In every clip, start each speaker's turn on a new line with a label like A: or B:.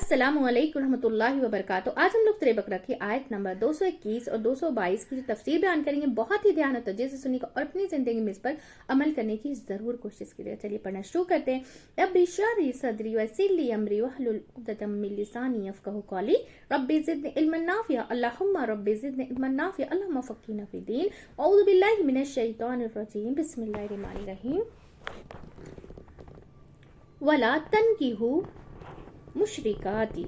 A: अस्सलामु अलैकुम रहमतुल्लाहि व बरकातहू। आज हम लोग सूरह बकरा की आयत नंबर 221 और 222 की जो तफसीर बयान करेंगे, बहुत ही ध्यान और तवज्जो से सुनिएगा और अपनी जिंदगी में इस पर अमल करने की जरूर कोशिश कीजिएगा। चलिए पढ़ना शुरू करते हैं। रब्बि इश्रह ली सदरी वयस्सिर ली अमरी वहलुल उक़दतम मिन लिसानी यफ़क़हू क़ौली रब्बि ज़िदनी इल्मन नाफ़िअ अल्लाहुम्मा रब्बि ज़िदनी इल्मन नाफ़िअ अल्लाहुम्मा फ़क़्हिना फ़िद्दीन औज़ु बिल्लाहि मिनश शैतानिर रजीम बिस्मिल्लाहिर रहमानिर रहीम। वला तनकिहू मुशरिकाती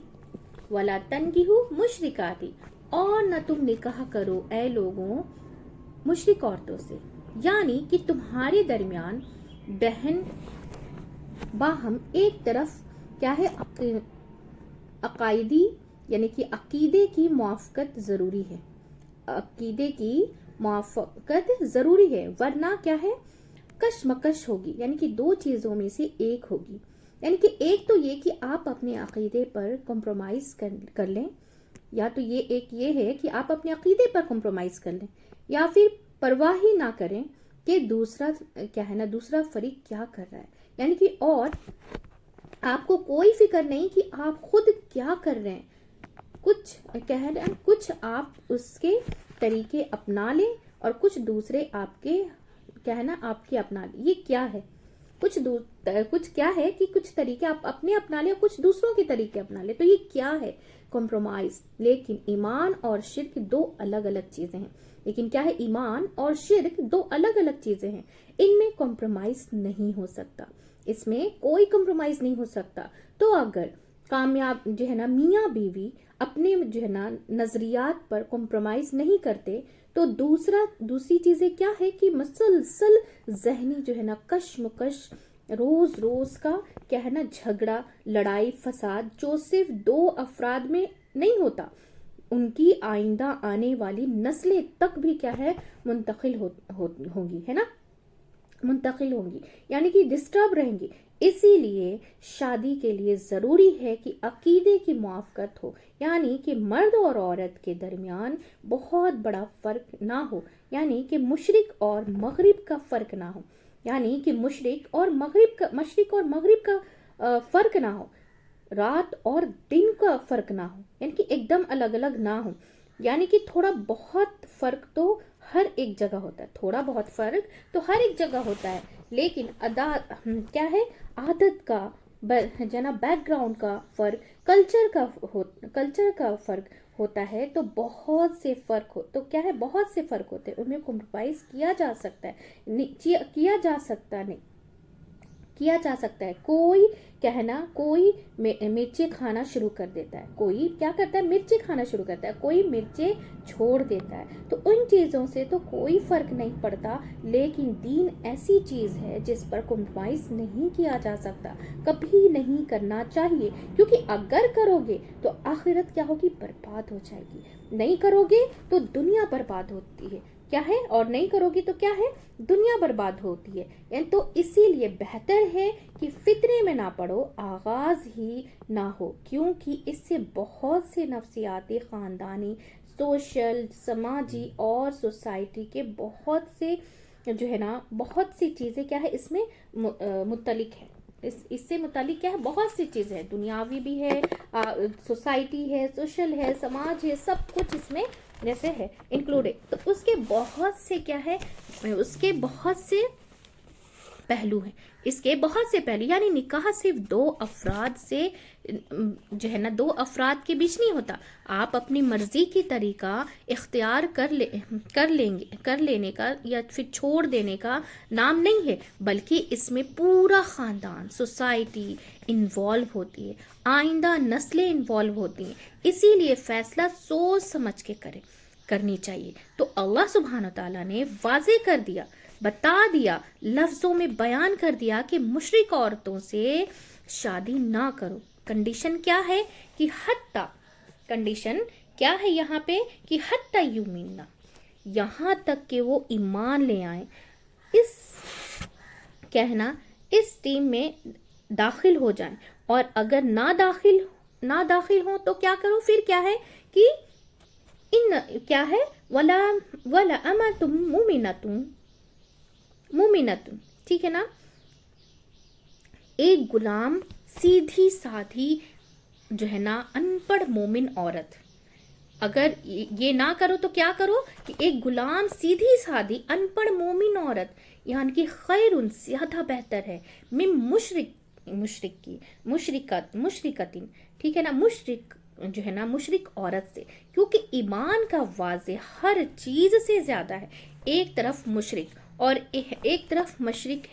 A: वला तनकिहू मुशरिकाती, और न तुम निकाह करो ऐ लोगों मुशरिक औरतों से, यानी कि तुम्हारे दरमियान बहन बाहम एक तरफ क्या है अकायदी यानी कि अकीदे की मुआफ़क़त ज़रूरी है, अकीदे की मुआफ़क़त ज़रूरी है, वरना क्या है कशमकश होगी, यानी कि दो चीज़ों में से एक होगी। यानी कि एक तो ये कि आप अपने अकीदे पर कॉम्प्रोमाइज़ कर लें, या तो ये है कि आप अपने अकीदे पर कॉम्प्रोमाइज़ कर लें, या फिर परवाह ही ना करें कि दूसरा क्या है ना दूसरा फरीक क्या कर रहा है, यानी कि और आपको कोई फिक्र नहीं कि आप खुद क्या कर रहे हैं, कुछ कह रहे हैं, कुछ आप उसके तरीके अपना लें और कुछ दूसरे आपके क्या है ना आपके अपना लें। ये क्या है, कुछ क्या है कि कुछ तरीके आप अपने अपना ले और कुछ दूसरों के तरीके अपना ले, तो ये क्या है कॉम्प्रोमाइज। लेकिन ईमान और शिर्क दो अलग अलग चीजें हैं, लेकिन क्या है ईमान और शिर्क दो अलग अलग चीजें हैं, इनमें कॉम्प्रोमाइज नहीं हो सकता, इसमें कोई कॉम्प्रोमाइज नहीं हो सकता। तो अगर कामयाब जो है ना मियाँ बीवी अपने जो है ना नजरियात पर कॉम्प्रोमाइज नहीं करते, तो दूसरी चीजें क्या है कि मसलसल जहनी जो है ना कशमकश, रोज रोज का क्या है ना झगड़ा लड़ाई फसाद, जो सिर्फ दो अफराद में नहीं होता, उनकी आइंदा आने वाली नस्लें तक भी क्या है मुंतकिल होंगी, है ना मुंतकिल होंगी, यानी कि डिस्टर्ब रहेंगी। इसीलिए शादी के लिए जरूरी है कि अकीदे की मुआफ़क़त हो, यानी कि मर्द और औरत के दरमियान बहुत बड़ा फर्क ना हो, यानी कि मुशरिक और मगरिब का फर्क ना हो, यानी कि मशरिक और मगरिब का फर्क ना हो, रात और दिन का फर्क ना हो, यानी कि एकदम अलग अलग ना हो, यानी कि थोड़ा बहुत फर्क तो हर एक जगह होता है, थोड़ा बहुत फर्क तो हर एक जगह होता है, लेकिन क्या है आदत का जना बैकग्राउंड का फर्क, कल्चर का फर्क होता है, तो बहुत से फर्क हो तो क्या है बहुत से फर्क होते हैं, उनमें कॉम्प्रोमाइज किया जा सकता है, किया जा सकता है। कोई कहना कोई मिर्ची खाना शुरू कर देता है, कोई क्या करता है मिर्ची खाना शुरू करता है, कोई मिर्ची छोड़ देता है, तो उन चीज़ों से तो कोई फर्क नहीं पड़ता। लेकिन दीन ऐसी चीज़ है जिस पर कॉम्प्रोमाइज नहीं किया जा सकता, कभी नहीं करना चाहिए, क्योंकि अगर करोगे तो आखिरत क्या होगी बर्बाद हो जाएगी, नहीं करोगे तो दुनिया बर्बाद होती है क्या है, और नहीं करोगी तो क्या है दुनिया बर्बाद होती है। तो इसीलिए बेहतर है कि फितरे में ना पड़ो, आगाज ही ना हो, क्योंकि इससे बहुत से नफ्सियाती, खानदानी, सोशल, समाजी और सोसाइटी के बहुत से जो है ना बहुत सी चीजें क्या है इसमें मुतलिक है, इससे मुतालिक क्या है बहुत सी चीजें हैं, दुनियावी भी है, सोसाइटी है, सोशल है, समाज है, सब कुछ इसमें जैसे है इंक्लूडेड। तो उसके बहुत से क्या है उसके बहुत से पहलू हैं, इसके बहुत से पहलू, यानी निकाह सिर्फ दो अफराद से जो है ना दो अफराद के बीच नहीं होता, आप अपनी मर्जी की तरीका इख्तियार कर लेने का या फिर छोड़ देने का नाम नहीं है, बल्कि इसमें पूरा खानदान, सोसाइटी इन्वॉल्व होती है, आइंदा नस्लें इन्वॉल्व होती हैं, इसीलिए फैसला सोच समझ के करनी चाहिए। तो अल्लाह सुब्हान तआला ने वाज़े कर दिया, बता दिया, लफ्जों में बयान कर दिया कि मुशरिक औरतों से शादी ना करो। कंडीशन क्या है कि कंडीशन क्या है यहाँ पे कि हत्ता युमिनना, यहाँ तक कि वो ईमान ले आए, इस कहना इस टीम में दाखिल हो जाएं, और अगर ना दाखिल हो तो क्या करो, फिर क्या है कि इन क्या है वला अमतुम मुमिनतुन, ठीक है ना, एक गुलाम सीधी साधी जो है ना अनपढ़ मोमिन औरत, अगर ये ना करो तो क्या करो कि एक गुलाम सीधी सादी अनपढ़ मोमिन औरत यानी कि खैरुन ज्यादा बेहतर है मिन मुशरिकतिन, ठीक है ना, मुशरिक जो है ना मुशरिक औरत से, क्योंकि ईमान का वाजे हर चीज से ज्यादा है। एक तरफ मुशरिक और एक तरफ मशरिक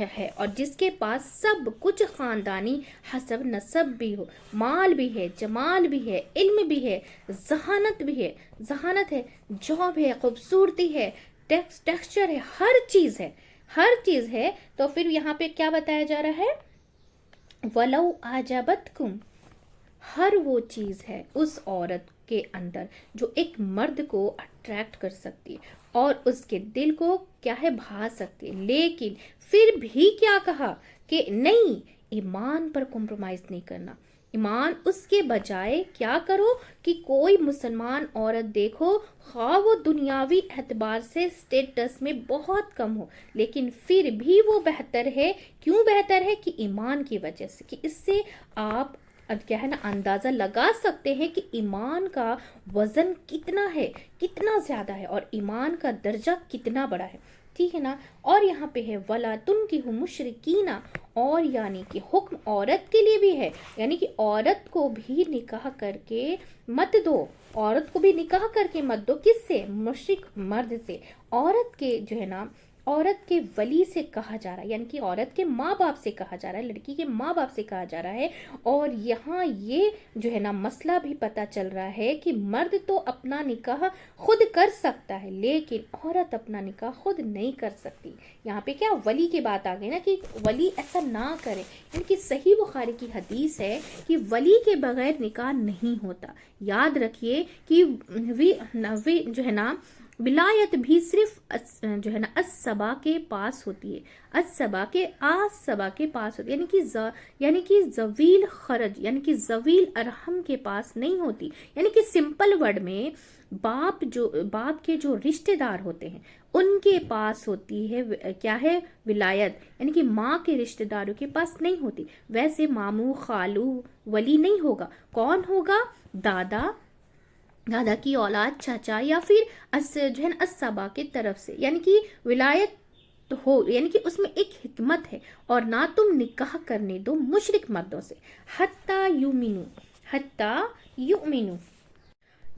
A: है और जिसके पास सब कुछ खानदानी हसब नसब भी हो, माल भी है, जमाल भी है, इल्म भी है, जहानत है, जॉब है, खूबसूरती है, टेक्सचर है, हर चीज है। तो फिर यहाँ पे क्या बताया जा रहा है, वलौ आजबतकुम, हर वो चीज है उस औरत के अंदर जो एक मर्द को अट्रैक्ट कर सकती है और उसके दिल को क्या है भा सकती है, लेकिन फिर भी क्या कहा कि नहीं, ईमान पर कॉम्प्रोमाइज नहीं करना, ईमान उसके बजाय क्या करो कि कोई मुसलमान औरत देखो, हाँ वो दुनियावी एतबार से स्टेटस में बहुत कम हो, लेकिन फिर भी वो बेहतर है। क्यों बेहतर है? कि ईमान की वजह से, कि इससे आप क्या है ना अंदाजा लगा सकते हैं कि ईमान का वजन कितना है, कितना ज्यादा है और ईमान का दर्जा कितना बड़ा है, ठीक है ना। और यहाँ पे है वला तुनकिहु मुशरिकीना, और यानी कि हुक्म औरत के लिए भी है, यानी कि औरत को भी निकाह करके मत दो, औरत को भी निकाह करके मत दो, किससे? मुशरिक मर्द से। औरत के जो है ना, औरत के वली से कहा जा रहा है, यानी कि औरत के माँ बाप से कहा जा रहा है, लड़की के माँ बाप से कहा जा रहा है। और यहाँ ये जो है ना मसला भी पता चल रहा है कि मर्द तो अपना निकाह खुद कर सकता है, लेकिन औरत अपना निकाह खुद नहीं कर सकती। यहाँ पे क्या वली की बात आ गई ना, कि वली ऐसा ना करे, यानी कि सही बुखारी की हदीस है कि वली के बगैर निकाह नहीं होता। याद रखिए कि वी जो है ना विलायत भी सिर्फ जो है ना असबा के पास होती है, असबा के पास होती है, यानी कि जवील खरज, यानी कि जवील अरहम के पास नहीं होती। यानी कि सिंपल वर्ड में बाप के जो रिश्तेदार होते हैं उनके पास होती है क्या है? विलायत, यानी कि माँ के रिश्तेदारों के पास नहीं होती। वैसे मामू खालू वली नहीं होगा, कौन होगा? दादा की औलाद, चाचा, या फिर जो है असबा की तरफ से, यानी कि विलायत तो हो, यानी कि उसमें एक हिकमत है। और ना तुम निकाह करने दो मुशरिक मर्दों से, हत्ता युमिनु,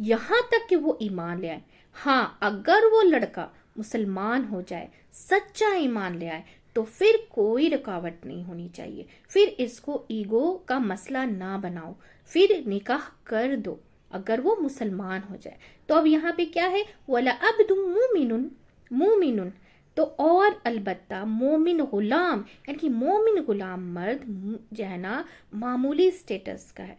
A: यहाँ तक कि वो ईमान ले आए। हाँ, अगर वो लड़का मुसलमान हो जाए, सच्चा ईमान ले आए, तो फिर कोई रुकावट नहीं होनी चाहिए, फिर इसको ईगो का मसला ना बनाओ, फिर निकाह कर दो अगर वो मुसलमान हो जाए। तो अब यहाँ पे क्या है? वला अब्दुम मुमिनुन, तो और अलबत्ता मोमिन गुलाम, यानी कि मोमिन गुलाम मर्द जो है ना मामूली स्टेटस का है,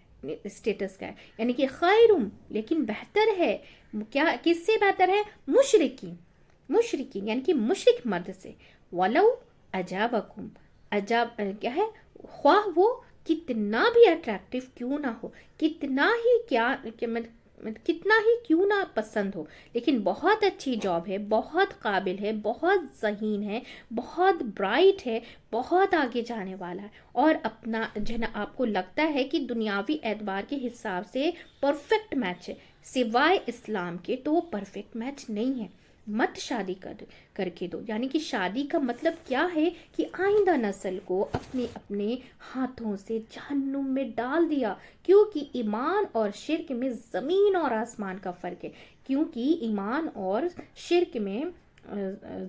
A: यानी कि खैरुम, लेकिन बेहतर है। क्या किससे बेहतर है? मुशरिकीन यानी कि मुशरिक मर्द से। वलौ अजाबकुम, अजाब क्या है? ख्वाह वो कितना भी अट्रैक्टिव क्यों ना हो, कितना ही कितना ही क्यों ना पसंद हो, लेकिन बहुत अच्छी जॉब है, बहुत काबिल है, बहुत ज़हीन है, बहुत ब्राइट है, बहुत आगे जाने वाला है, और अपना जो है ना आपको लगता है कि दुनियावी एतबार के हिसाब से परफेक्ट मैच है, सिवाय इस्लाम के तो वो परफेक्ट मैच नहीं है, मत शादी करके दो। यानी कि शादी का मतलब क्या है? कि आइंदा नस्ल को अपने अपने हाथों से जहन्नुम में डाल दिया, क्योंकि ईमान और शिर्क में जमीन और आसमान का फर्क है, क्योंकि ईमान और शिर्क में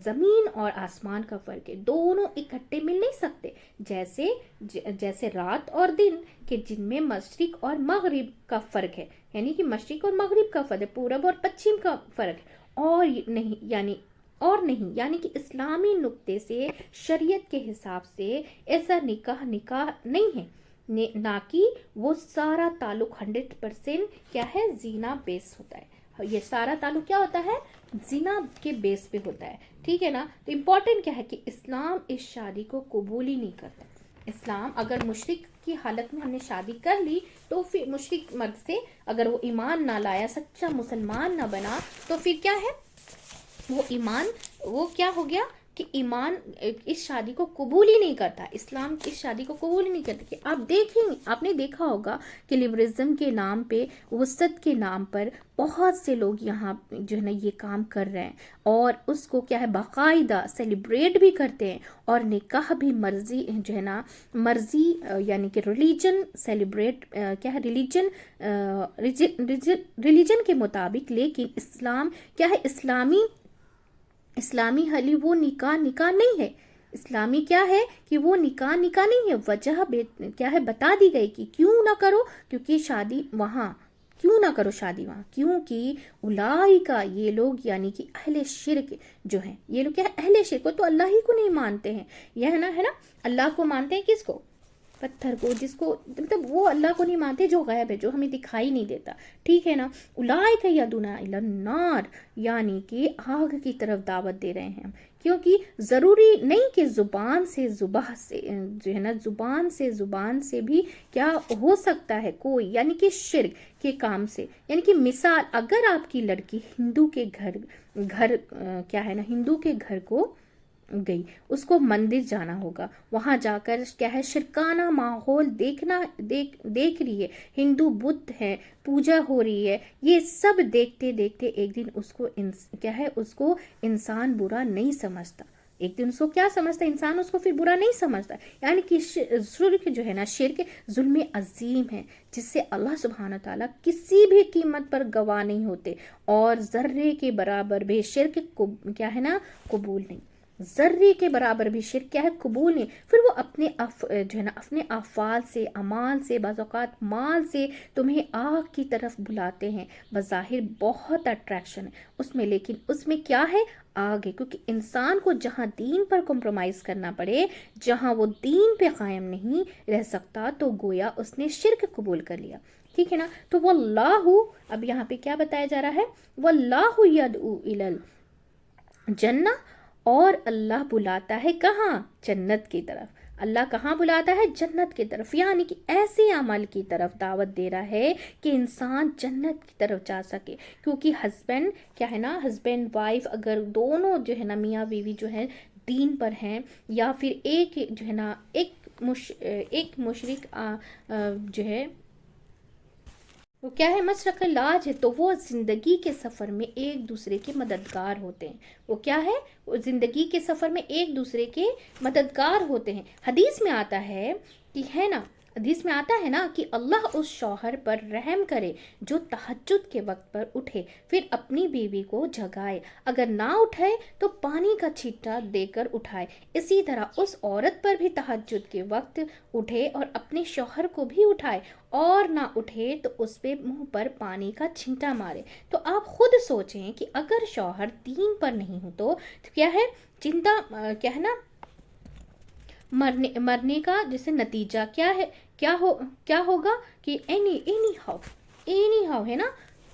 A: जमीन और आसमान का फर्क है, दोनों इकट्ठे मिल नहीं सकते। जैसे रात और दिन के, जिनमें मशरिक और मगरिब का फर्क है, यानी कि मशरिक और मगरिब का फर्क है, पूरब और पश्चिम का फर्क है, और नहीं यानी कि इस्लामी नुक्ते से, शरीयत के हिसाब से ऐसा निकाह नहीं है, ना कि वो सारा ताल्लुक 100% क्या है? जीना बेस होता है। ये सारा ताल्लुक क्या होता है? जीना के बेस पे होता है, ठीक है ना। तो इम्पोर्टेंट क्या है कि इस्लाम इस शादी को कबूल ही नहीं करता। इस्लाम अगर मुशरिक की हालत में हमने शादी कर ली, तो फिर मुशरिक मर्द से अगर वो ईमान ना लाया, सच्चा मुसलमान ना बना, तो फिर क्या है? वो ईमान वो क्या हो गया? کہ ایمان اس شادی کو قبول ہی نہیں کرتا، اسلام اس شادی کو قبول ہی نہیں کرتا. کہ آپ دیکھیں، آپ نے دیکھا ہوگا کہ لبرزم کے نام پہ، وسط کے نام پر بہت سے لوگ یہاں جو ہے نا یہ کام کر رہے ہیں، اور اس کو کیا ہے باقاعدہ سیلیبریٹ بھی کرتے ہیں، اور نکاح بھی مرضی جو ہے نا مرضی یعنی کہ ریلیجن سیلیبریٹ کیا ہے ریلیجن کے مطابق. لیکن اسلام کیا ہے، اسلامی حلی وہ نکاح نہیں ہے. اسلامی کیا ہے کہ وہ نکاح نہیں ہے. وجہ کیا ہے بتا دی گئی کہ کیوں نہ کرو، کیونکہ شادی وہاں کیوں نہ کرو شادی وہاں، کیونکہ اولئک یہ لوگ یعنی کہ اہل شرک جو ہیں، یہ لوگ کیا ہے اہل شرک کو تو اللہ ہی کو نہیں مانتے ہیں. یہ ہے نا اللہ کو مانتے ہیں، کس کو؟ پتھر کو، جس کو مطلب وہ اللہ کو نہیں مانتے جو غیب ہے، جو ہمیں دکھائی نہیں دیتا. ٹھیک ہے نا. اولئک یدعون الی النار، یعنی کہ آگ کی طرف دعوت دے رہے ہیں. کیونکہ ضروری نہیں کہ زبان سے جو ہے نا زبان سے بھی کیا ہو سکتا ہے کوئی، یعنی کہ شرک کے کام سے. یعنی کہ مثال، اگر آپ کی لڑکی ہندو کے گھر کیا ہے نا ہندو کے گھر کو گئی، اس کو مندر جانا ہوگا، وہاں جا کر کیا ہے شرکانہ ماحول دیکھ رہی ہے، ہندو بت ہے، پوجا ہو رہی ہے، یہ سب دیکھتے دیکھتے ایک دن اس کو کیا ہے اس کو انسان برا نہیں سمجھتا. ایک دن اس کو کیا سمجھتا ہے انسان، اس کو پھر برا نہیں سمجھتا. یعنی کہ شرک جو ہے نا شرک ظلم عظیم ہے، جس سے اللہ سبحانہ تعالیٰ کسی بھی قیمت پر گواہ نہیں ہوتے، اور ذرے کے برابر بھی شرک کیا ہے نا قبول نہیں. ذرے کے برابر بھی شرک کیا ہے قبول نہیں. پھر وہ اپنے جو ہے نا اپنے افعال سے، اعمال سے، بعض اوقات مال سے تمہیں آگ کی طرف بلاتے ہیں. بظاہر بہت اٹریکشن ہے اس میں، لیکن اس میں کیا ہے آگ ہے. کیونکہ انسان کو جہاں دین پر کمپرومائز کرنا پڑے، جہاں وہ دین پہ قائم نہیں رہ سکتا، تو گویا اس نے شرک قبول کر لیا. ٹھیک ہے نا. تو واللہ، اب یہاں پہ کیا بتایا جا رہا ہے، واللہ یدعو الی الجنہ، اور اللہ بلاتا ہے کہاں؟ جنت کی طرف. اللہ کہاں بلاتا ہے؟ جنت کی طرف. یعنی کہ ایسے عمل کی طرف دعوت دے رہا ہے کہ انسان جنت کی طرف جا سکے. کیونکہ ہسبینڈ کیا ہے نا ہسبینڈ وائف اگر دونوں جو ہے نا میاں بیوی جو ہے دین پر ہیں، یا پھر ایک جو ہے نا ایک مشرک جو ہے وہ کیا ہے مشرق لاج ہے، تو وہ زندگی کے سفر میں ایک دوسرے کے مددگار ہوتے ہیں. وہ کیا ہے، وہ زندگی کے سفر میں ایک دوسرے کے مددگار ہوتے ہیں. حدیث میں آتا ہے کہ اللہ اس شوہر پر رحم کرے جو تہجد کے وقت پر اٹھے، پھر اپنی بیوی کو جگائے، اگر نہ اٹھے تو پانی کا چھٹا دے کر اٹھائے. اسی طرح اس عورت پر بھی تہجد کے وقت اٹھے اور اپنے شوہر کو بھی اٹھائے، اور نہ اٹھے تو اس پہ منہ پر پانی کا چھینٹا مارے. تو آپ خود سوچیں کہ اگر شوہر دین پر نہیں ہو تو کیا ہے چنتا کیا ہے نا مرنے کا جیسے نتیجہ کیا ہوگا کہ اینی ہاؤ ہے نا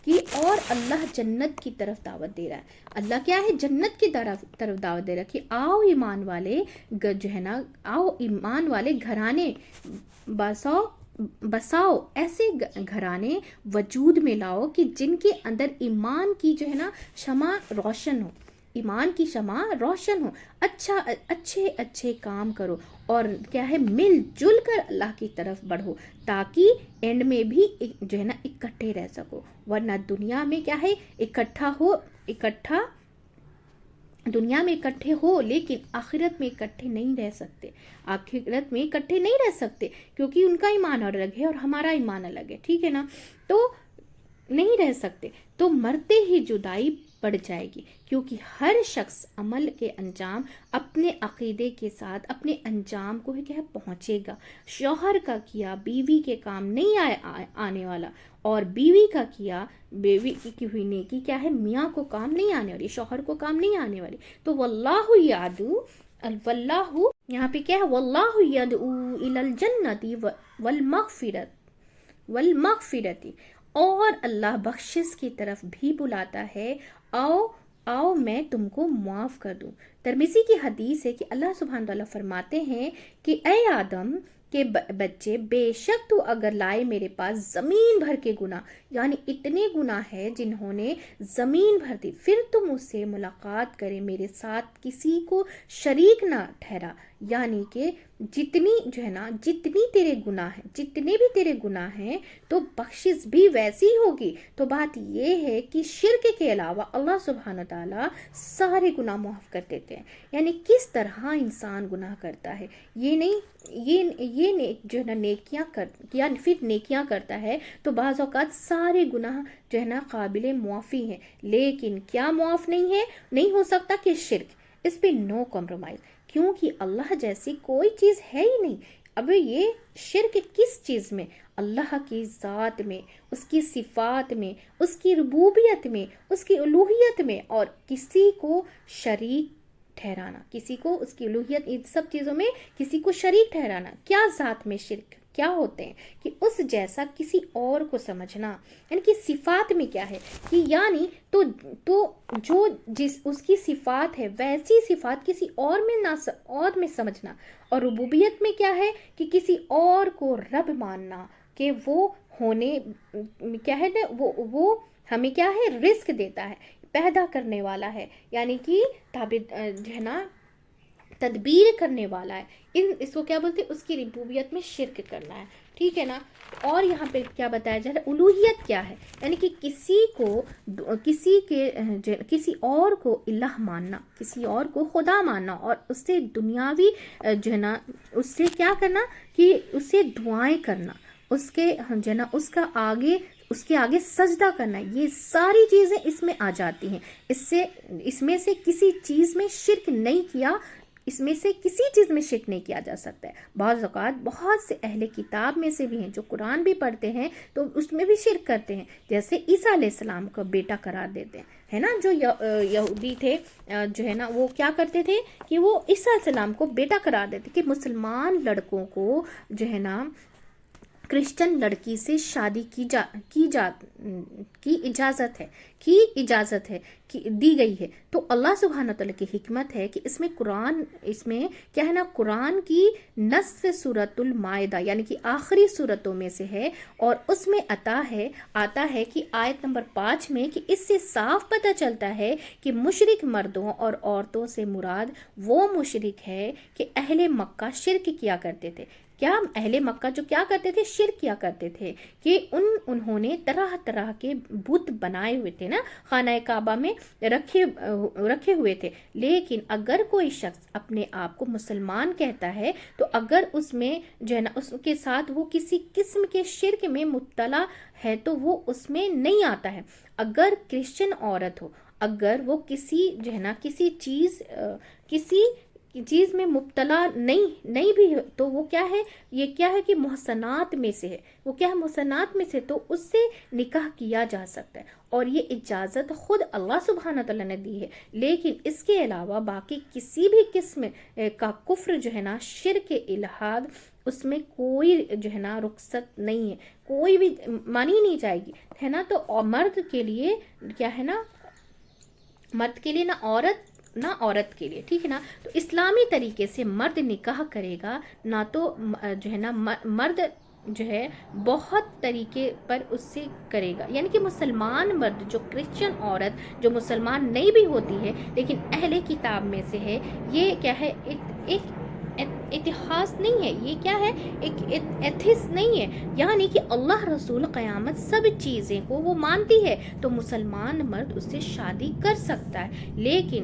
A: کہ. اور اللہ جنت کی طرف دعوت دے رہا ہے. اللہ کیا ہے جنت کی طرف دعوت دے رہا ہے کہ آؤ ایمان والے گھرانے بساؤ ایسے گھرانے وجود میں لاؤ کہ جن کے اندر ایمان کی جو ہے نا شمع روشن ہو، ایمان کی شمع روشن ہو. اچھے کام کرو، اور کیا ہے مل جل کر اللہ کی طرف بڑھو، تاکہ اینڈ میں بھی جو ہے نا اکٹھے رہ سکو. ورنہ دنیا میں کیا ہے دنیا میں اکٹھے ہو، لیکن آخرت میں اکٹھے نہیں رہ سکتے. کیونکہ ان کا ایمان الگ ہے اور ہمارا ایمان الگ ہے. ٹھیک ہے نا. تو نہیں رہ سکتے، تو مرتے ہی جدائی پڑ جائے گی. کیونکہ ہر شخص عمل کے انجام اپنے عقیدے کے ساتھ اپنے انجام کو کیا پہنچے گا. شوہر کا کیا بیوی کے کام نہیں آنے والا، اور بیوی کا کیا بیوی کی ہوئی نیکی کیا ہے میاں کو کام نہیں آنے والی، شوہر کو کام نہیں آنے والی. تو واللہ یہاں پہ کیا ہے واللہ یدعو الی الجنت والمغفرت، اور اللہ بخشش کی طرف بھی بلاتا ہے، آؤ میں تم کو معاف کر دوں. ترمذی کی حدیث ہے کہ اللہ سبحانہ تعالیٰ فرماتے ہیں کہ اے آدم، کہ بچے بے شک تو اگر لائے میرے پاس زمین بھر کے گناہ، یعنی اتنے گناہ ہے جنہوں نے زمین بھر دی، پھر تم اس سے ملاقات کرے، میرے ساتھ کسی کو شریک نہ ٹھہرا، یعنی کہ جتنی جو ہے نا جتنی تیرے گناہ ہیں، جتنے بھی تیرے گناہ ہیں تو بخشش بھی ویسی ہوگی۔ تو بات یہ ہے کہ شرک کے علاوہ اللہ سبحانہ تعالیٰ سارے گناہ معاف کر دیتے ہیں۔ یعنی کس طرح انسان گناہ کرتا ہے، یہ نہیں یہ جو ہے نا نیکیاں یا پھر نیکیاں کرتا ہے تو بعض اوقات سارے گناہ جو ہے نا قابل معافی ہیں، لیکن کیا معاف نہیں ہے، نہیں ہو سکتا کہ شرک، اس پہ نو کمپرومائز، کیونکہ اللہ جیسی کوئی چیز ہے ہی نہیں۔ اب یہ شرک کس چیز میں؟ اللہ کی ذات میں، اس کی صفات میں، اس کی ربوبیت میں، اس کی الوہیت میں، اور کسی کو شریک ٹھہرانا، کسی کو اس کی الوہیت، ان سب چیزوں میں کسی کو شریک ٹھہرانا۔ کیا ذات میں شرک کیا ہوتے ہیں کہ اس جیسا کسی اور کو سمجھنا، یعنی کہ صفات میں کیا ہے کہ یعنی تو جو جس اس کی صفات ہے ویسی صفات کسی اور میں نہ اور میں سمجھنا، اور ربوبیت میں کیا ہے کہ کسی اور کو رب ماننا کہ وہ ہونے کیا ہے نا وہ ہمیں کیا ہے رزق دیتا ہے، پیدا کرنے والا ہے، یعنی کہ جو ہے نا تدبیر کرنے والا ہے، اس کو کیا بولتے ہیں، اس کی ربوبیت میں شرک کرنا ہے، ٹھیک ہے نا۔ اور یہاں پہ کیا بتایا جا رہا ہے، الوہیت کیا ہے، یعنی کہ کسی اور کو الہ ماننا، کسی اور کو خدا ماننا، اور اس سے دنیاوی جو ہے نا اس سے کیا کرنا کہ اس سے دعائیں کرنا، اس کے جو ہے نا اس کے آگے سجدہ کرنا، یہ ساری چیزیں اس میں آ جاتی ہیں۔ اس میں سے کسی چیز میں شرک نہیں کیا، اس میں سے کسی چیز میں شرک نہیں کیا جا سکتا ہے۔ بعض اوقات بہت سے اہل کتاب میں سے بھی ہیں جو قرآن بھی پڑھتے ہیں تو اس میں بھی شرک کرتے ہیں، جیسے عیسیٰ علیہ السلام کو بیٹا قرار دیتے ہیں، ہے نا۔ جو یہودی تھے جو ہے نا وہ کیا کرتے تھے کہ وہ عیسیٰ علیہ السلام کو بیٹا قرار دیتے کہ مسلمان لڑکوں کو جو ہے نا کرسچن لڑکی سے شادی کی اجازت ہے دی گئی ہے۔ تو اللہ سبحانہ تعالیٰ کی حکمت ہے کہ اس میں کیا ہے نا قرآن کی نصف سورۃ المائدہ یعنی کہ آخری سورتوں میں سے ہے، اور اس میں آتا ہے کہ آیت نمبر 5 میں کہ اس سے صاف پتہ چلتا ہے کہ مشرک مردوں اور عورتوں سے مراد وہ مشرک ہے کہ اہل مکہ شرک کیا کرتے تھے۔ کیا اہل مکہ جو کیا کرتے تھے، شرک کیا کرتے تھے کہ انہوں نے طرح طرح کے بت بنائے ہوئے تھے نا، خانہ کعبہ میں رکھے ہوئے تھے۔ لیکن اگر کوئی شخص اپنے آپ کو مسلمان کہتا ہے تو اگر اس میں جو ہے نا اس کے ساتھ وہ کسی قسم کے شرک میں مبتلا ہے تو وہ اس میں نہیں آتا ہے۔ اگر کرسچن عورت ہو، اگر وہ کسی جو ہے نا کسی چیز میں مبتلا نہیں بھی ہے تو وہ کیا ہے، یہ کیا ہے کہ محسنات میں سے ہے، وہ کیا ہے محسنات میں سے، تو اس سے نکاح کیا جا سکتا ہے، اور یہ اجازت خود اللہ سبحانہ تعالیٰ نے دی ہے۔ لیکن اس کے علاوہ باقی کسی بھی قسم کا کفر جو ہے نا، شرک الحاد، اس میں کوئی جو ہے نا رخصت نہیں ہے، کوئی بھی مانی نہیں جائے گی، ہے نا۔ تو مرد کے لیے کیا ہے نا، مرد کے لیے نہ عورت کے لیے، ٹھیک ہے نا۔ تو اسلامی طریقے سے مرد نکاح کرے گا نہ تو جو ہے نا مرد جو ہے بہت طریقے پر اس سے کرے گا، یعنی کہ مسلمان مرد جو کرسچن عورت جو مسلمان نہیں بھی ہوتی ہے لیکن اہل کتاب میں سے ہے، یہ کیا ہے ایک اتحاس نہیں ہے، یہ کیا ہے ایک ایتھس نہیں ہے، یعنی کہ اللہ رسول قیامت سب چیزیں کو وہ مانتی ہے، تو مسلمان مرد اس سے شادی کر سکتا ہے، لیکن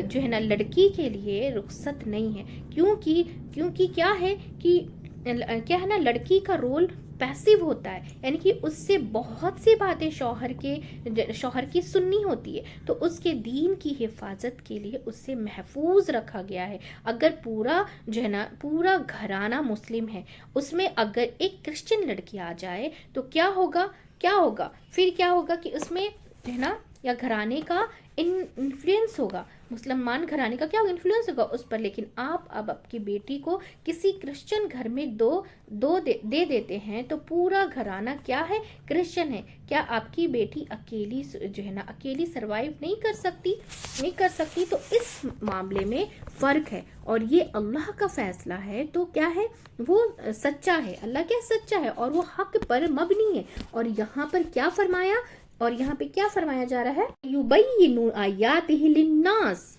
A: جو ہے نا لڑکی کے لیے رخصت نہیں ہے، کیونکہ کیا ہے نا لڑکی کا رول پیسیو ہوتا ہے، یعنی کہ اس سے بہت سی باتیں شوہر کی سننی ہوتی ہے، تو اس کے دین کی حفاظت کے لیے اس سے محفوظ رکھا گیا ہے۔ اگر پورا جو ہے نا پورا گھرانہ مسلم ہے، اس میں اگر ایک کرسچن لڑکی آ جائے تو کیا ہوگا پھر کیا ہوگا کہ اس میں جو ہے نا یا گھرانے کا انفلوئنس ہوگا، मुसलमान घराने का क्या इन्फ्लुएंस होगा उस पर। लेकिन आप अब आपकी बेटी को किसी क्रिश्चियन घर में दे देते हैं तो पूरा घराना क्या है, क्रिश्चियन है। क्या आपकी बेटी अकेली जो है ना अकेली सरवाइव नहीं कर सकती। तो इस मामले में फर्क है, और ये अल्लाह का फैसला है तो क्या है, वो सच्चा है। अल्लाह क्या सच्चा है और वो हक पर मबनी है। और यहाँ पर क्या फरमाया जा रहा है, युबय्यिनु आयातिहि लिन्नास,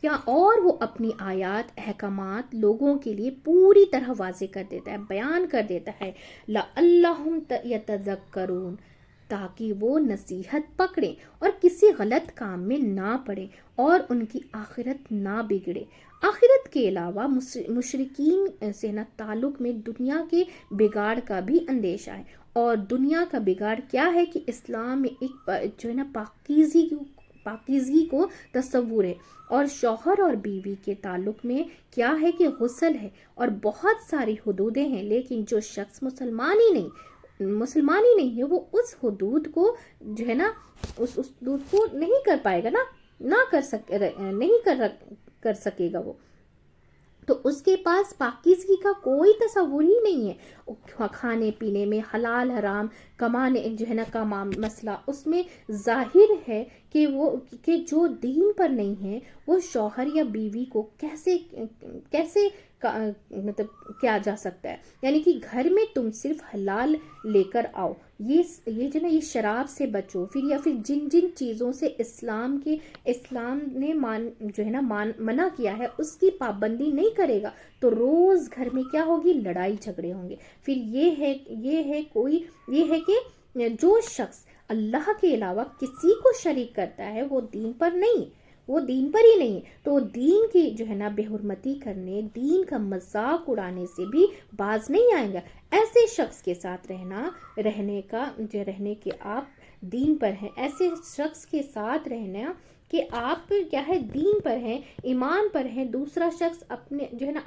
A: या और वो अपनी आयात अहकामात लोगों के लिए पूरी तरह वाज़े कर देता है, बयान कर देता है। लअल्लहुम यतज़क्करून, ताकि वो नसीहत पकड़े और किसी गलत काम में ना पड़े और उनकी आखिरत ना बिगड़े। आखिरत के अलावा मुशरिकीन से ना ताल्लुक में दुनिया के बिगाड़ का भी अंदेशा है। और दुनिया का बिगाड़ क्या है कि इस्लाम में एक जो है ना पाकीज़गी को तस्वुर है, और शौहर और बीवी के ताल्लुक में क्या है कि गुस्ल है और बहुत सारी हुदूदें हैं। लेकिन जो शख्स मुसलमान ही नहीं है वो उस हुदूद को जो है ना उस हुदूद को नहीं कर पाएगा नहीं कर सकेगा वो, तो उसके पास पाकीज़गी का कोई तस्वुर ही नहीं है। खाने पीने में हलाल हराम कमाने जो है ना का मसला, उसमें जाहिर है कि जो दीन पर नहीं है वो शौहर या बीवी को कैसे मतलब क्या जा सकता है। यानी कि घर में तुम सिर्फ हलाल लेकर आओ, ये जो ना ये शराब से बचो, फिर जिन चीज़ों से इस्लाम ने मना किया है उसकी पाबंदी नहीं करेगा तो रोज घर में क्या होगी, लड़ाई झगड़े होंगे। फिर ये है कि जो शख्स अल्लाह के अलावा किसी को शरीक करता है वो दीन पर ही नहीं है। तो दीन की जो है ना बेहुरमती करने, दीन का मजाक उड़ाने से भी बाज नहीं आएगा। ऐसे शख्स के साथ रहने के आप दीन पर हैं, ऐसे शख्स के साथ रहना कि आप क्या है दीन पर हैं, ईमान पर हैं। दूसरा शख्स अपने जो है ना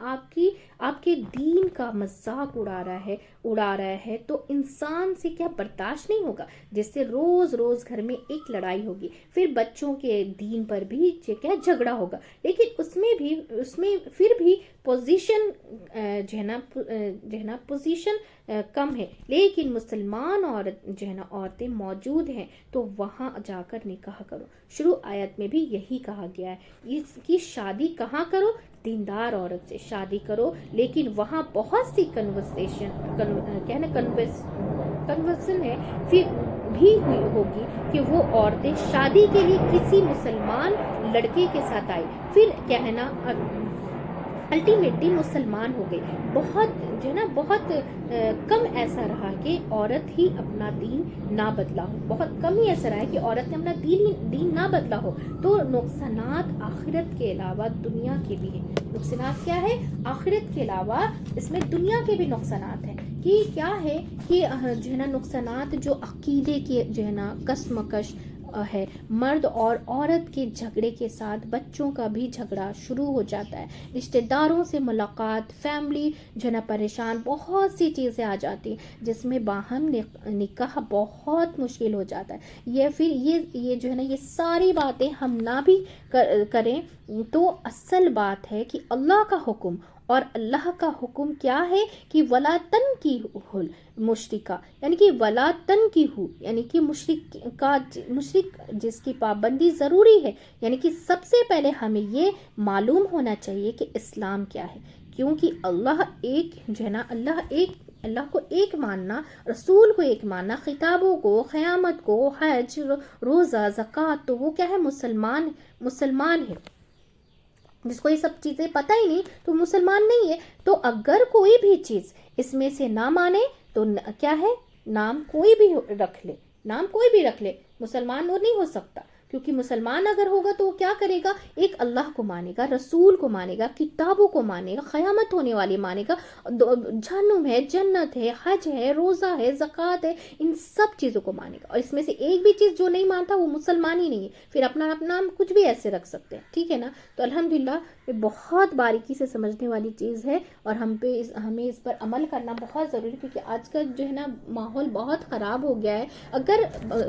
A: आपके दीन का मजाक उड़ा रहा है तो इंसान से क्या बर्दाश्त नहीं होगा, जिससे रोज घर में एक लड़ाई होगी। फिर बच्चों के दीन पर भी क्या झगड़ा होगा। लेकिन उसमें फिर भी पोजीशन जो है ना पोजीशन कम है। लेकिन मुसलमान औरत जो है ना औरतें मौजूद हैं तो वहां जाकर निकाह करो। शुरू आयत में भी यही कहा गया है, इसकी शादी कहाँ करो, दीनदार औरत से शादी करो। लेकिन वहाँ बहुत सी कन्वर्सेशन है फिर भी हुई होगी कि वो औरतें शादी के लिए किसी मुसलमान लड़के के साथ आई, फिर क्या है ना अल्टीमेटली मुसलमान हो गई। बहुत कम ऐसा रहा कि औरत ही अपना दीन ना बदला हो, बहुत कम ही ऐसा रहा है कि औरत ने अपना दीन ना बदला हो। तो नुकसानात आखिरत के अलावा दुनिया के भी हैं। नुकसानात क्या है, आखिरत के अलावा इसमें दुनिया के भी नुकसानात हैं। कि क्या है कि जो है ना नुकसानात जो अकीदे के जो है ना कसमकश है, मर्द और औरत के झगड़े के साथ बच्चों का भी झगड़ा शुरू हो जाता है, रिश्तेदारों से मुलाकात, फैमिली जो है ना परेशान, बहुत सी चीज़ें आ जाती हैं जिसमें बाहम निकाह बहुत मुश्किल हो जाता है। ये जो है ना ये सारी बातें हम ना भी करें तो असल बात है कि अल्लाह का हुक्म, और अल्लाह का हुक्म क्या है कि वला तन की हुल मुशरिका, यानी कि वला तन की हु, यानी कि मुशरिक जिसकी पाबंदी ज़रूरी है। यानी कि सबसे पहले हमें ये मालूम होना चाहिए कि इस्लाम क्या है, क्योंकि अल्लाह एक जो है ना अल्लाह को एक मानना, रसूल को एक मानना, खिताबों को, क़यामत को, हज, रोज़ा, ज़कात, तो वो क्या है, मुसलमान है। जिसको ये सब चीज़ें पता ही नहीं तो मुसलमान नहीं है। तो अगर कोई भी चीज़ इसमें से ना माने तो क्या है, नाम कोई भी रख ले, मुसलमान वो नहीं हो सकता। क्योंकि मुसलमान अगर होगा तो वो क्या करेगा, एक अल्लाह को मानेगा, रसूल को मानेगा, किताबों को मानेगा, क़यामत होने वाली मानेगा, जहन्नुम है, जन्नत है, हज है, रोज़ा है, ज़कात है, इन सब चीज़ों को मानेगा। और इसमें से एक भी चीज़ जो नहीं मानता वो मुसलमान ही नहीं है। फिर अपना नाम कुछ भी ऐसे रख सकते हैं, ठीक है ना। तो अल्हम्दुलिल्लाह ये बहुत बारीकी से समझने वाली चीज़ है और हमें इस पर अमल करना बहुत ज़रूरी है, क्योंकि आज का जो है ना माहौल बहुत ख़राब हो गया है। अगर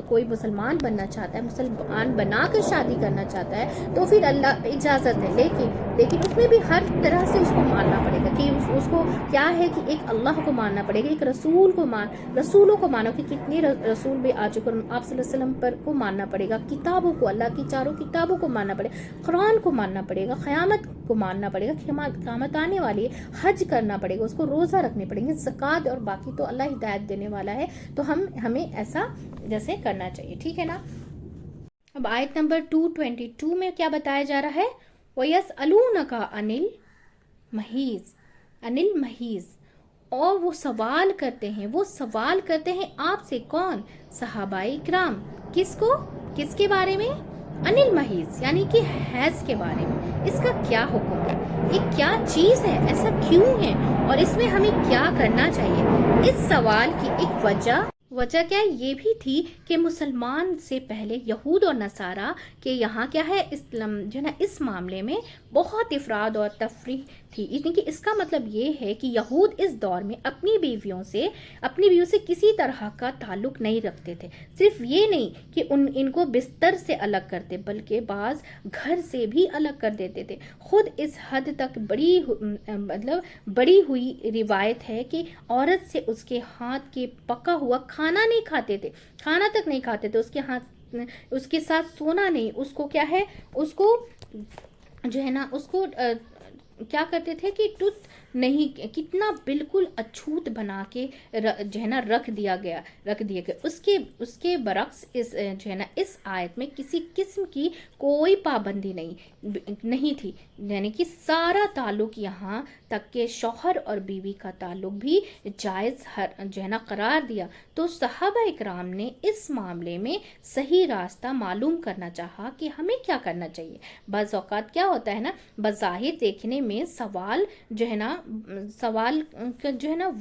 A: कोई मुसलमान बनना चाहता है, मुसलमान مسلمان بنا کر شادی کرنا چاہتا ہے تو پھر اللہ اجازت ہے، لیکن اس میں بھی ہر طرح سے اس کو ماننا پڑے گا کہ اس کو کیا ہے کہ ایک اللہ کو ماننا پڑے گا، ایک رسولوں کو مانو کہ کتنے رسول بھی آ چکے، آپ صلی اللہ علیہ وسلم پر کو ماننا پڑے گا، کتابوں کو، اللہ کی چاروں کتابوں کو ماننا پڑے گا، قرآن کو ماننا پڑے گا، قیامت کو ماننا پڑے گا، قیامت آنے والی ہے، حج کرنا پڑے گا، اس کو روزہ رکھنے پڑیں گے، زکوٰۃ اور باقی تو اللہ ہدایت دینے والا ہے، تو ہمیں ایسا جیسے کرنا چاہیے، ٹھیک ہے نا۔ اب آیت نمبر 222 میں کیا بتایا جا رہا ہے؟ وَيَسْأَلُونَكَ عَنِ الْمَحِيضِ، اور وہ سوال کرتے ہیں آپ سے، کون؟ صحابہ اکرام، کس کے بارے میں؟ عن المحیض، یعنی کہ حیض کے بارے میں، اس کا کیا حکم ہے، یہ کیا چیز ہے، ایسا کیوں ہے، اور اس میں ہمیں کیا کرنا چاہیے۔ اس سوال کی ایک وجہ کیا یہ بھی تھی کہ مسلمان سے پہلے یہود اور نصارہ کے یہاں کیا ہے، اسلام جو ہے نا اس معاملے میں بہت افراد اور تفریح تھی، کہ اس کا مطلب یہ ہے کہ یہود اس دور میں اپنی بیویوں سے کسی طرح کا تعلق نہیں رکھتے تھے، صرف یہ نہیں کہ ان کو بستر سے الگ کرتے بلکہ بعض گھر سے بھی الگ کر دیتے تھے۔ خود اس حد تک بڑی ہوئی روایت ہے کہ عورت سے اس کے ہاتھ کے پکا ہوا کھانا نہیں کھاتے تھے، کھانا تک نہیں کھاتے تھے، اس کے ساتھ سونا نہیں، اس کو کیا ہے، اس کو جو ہے نا اس کو کیا کرتے تھے کہ ٹوت نہیں، کتنا بالکل اچھوت بنا کے جو ہے نا رکھ دیا گیا۔ اس کے برعکس جو ہے نا اس آیت میں کسی قسم کی کوئی پابندی نہیں تھی، یعنی کہ سارا تعلق یہاں تک کہ شوہر اور بیوی کا تعلق بھی جائز جو ہے نا قرار دیا۔ تو صحابہ اکرام نے اس معاملے میں صحیح راستہ معلوم کرنا چاہا کہ ہمیں کیا کرنا چاہیے۔ بعض اوقات کیا ہوتا ہے نا، بظاہر دیکھنے میں سوال جو ہے نا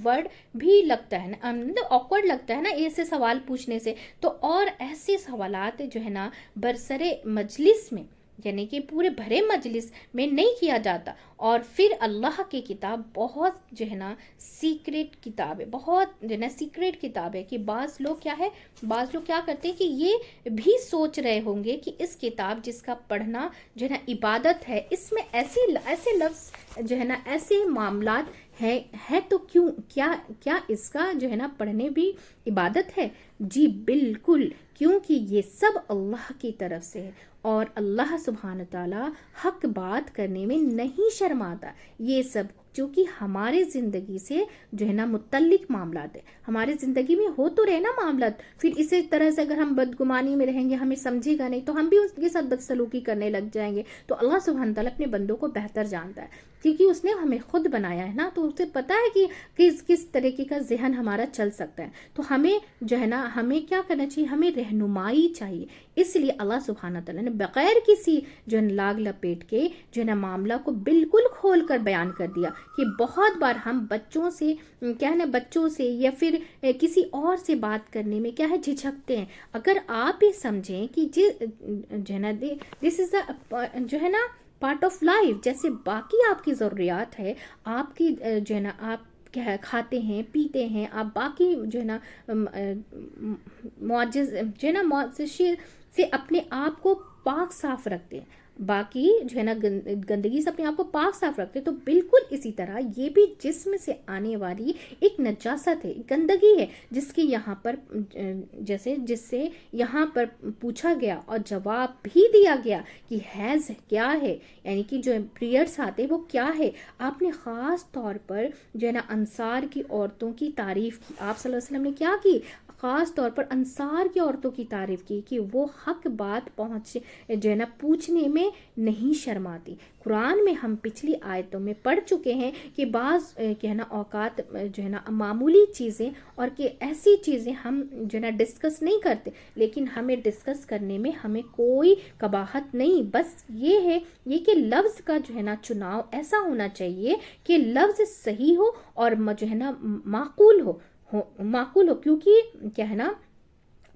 A: ورڈ بھی لگتا ہے نا، آکورڈ لگتا ہے نا ایسے سوال پوچھنے سے، تو اور ایسے سوالات جو ہے نا برسرے مجلس میں، یعنی کہ پورے بھرے مجلس میں نہیں کیا جاتا۔ اور پھر اللہ کی کتاب بہت جو ہے نا سیکریٹ کتاب ہے، بہت جو ہے نا سیکریٹ کتاب ہے کہ بعض لوگ کیا کرتے ہیں کہ یہ بھی سوچ رہے ہوں گے کہ اس کتاب جس کا پڑھنا جو ہے نا عبادت ہے، اس میں ایسے لفظ جو ہے نا ایسے معاملات ہے تو کیا اس کا جو ہے نا پڑھنے بھی عبادت ہے؟ جی بالکل، کیونکہ یہ سب اللہ کی طرف سے ہے، اور اللہ سبحانہ تعالیٰ حق بات کرنے میں نہیں شرماتا۔ یہ سب چونکہ ہمارے زندگی سے جو ہے نا متعلق معاملات ہے، ہمارے زندگی میں ہو تو رہے نا معاملات، پھر اسی طرح سے اگر ہم بدگمانی میں رہیں گے، ہمیں سمجھے گا نہیں تو ہم بھی اس کے ساتھ بدسلوکی کرنے لگ جائیں گے۔ تو اللہ سبحانہ تعالیٰ اپنے بندوں کو بہتر جانتا ہے، کیونکہ اس نے ہمیں خود بنایا ہے نا، تو اسے پتا ہے کہ کس طریقے کا ذہن ہمارا چل سکتا ہے۔ تو ہمیں جو ہے نا ہمیں کیا کرنا چاہیے، ہمیں رہنمائی چاہیے۔ اس لیے اللہ سبحانہ تعالیٰ نے بغیر کسی جو ہے لاگ لپیٹ کے جو ہے نا معاملہ کو بالکل کھول کر بیان کر دیا کہ بہت بار ہم بچوں سے یا پھر کسی اور سے بات کرنے میں کیا ہے جھجکتے ہیں۔ اگر آپ یہ سمجھیں کہ جو ہے نا دس از جو ہے نا پارٹ آف لائف، جیسے باقی آپ کی ضروریات ہے، آپ کی جو ہے نا آپ کھاتے ہیں پیتے ہیں، آپ باقی جو ہے نا معجزے سے اپنے آپ کو پاک صاف رکھتے ہیں، باقی جو ہے نا گندگی سے اپنے آپ کو پاک صاف رکھتے، تو بالکل اسی طرح یہ بھی جسم سے آنے والی ایک نجاست ہے، گندگی ہے، جس سے یہاں پر پوچھا گیا اور جواب بھی دیا گیا کہ حیض کیا ہے، یعنی کہ جو پیریڈس آتے وہ کیا ہے۔ آپ نے خاص طور پر جو ہے نا انصار کی عورتوں کی تعریف کی، آپ صلی اللہ علیہ وسلم نے کیا کی، خاص طور پر انصار کی عورتوں کی تعریف کی کہ وہ حق بات جو ہے نا پوچھنے میں نہیں شرماتی۔ قرآن میں ہم پچھلی آیتوں میں پڑھ چکے ہیں کہ بعض کہنا اوقات جو ہے نا معمولی چیزیں اور کہ ایسی چیزیں ہم جو ہے نا ڈسکس نہیں کرتے، لیکن ہمیں ڈسکس کرنے میں ہمیں کوئی قباحت نہیں، بس یہ ہے کہ لفظ کا جو ہے نا چناؤ ایسا ہونا چاہیے کہ لفظ صحیح ہو اور جو ہے نا معقول ہو، کیونکہ کیا ہے نا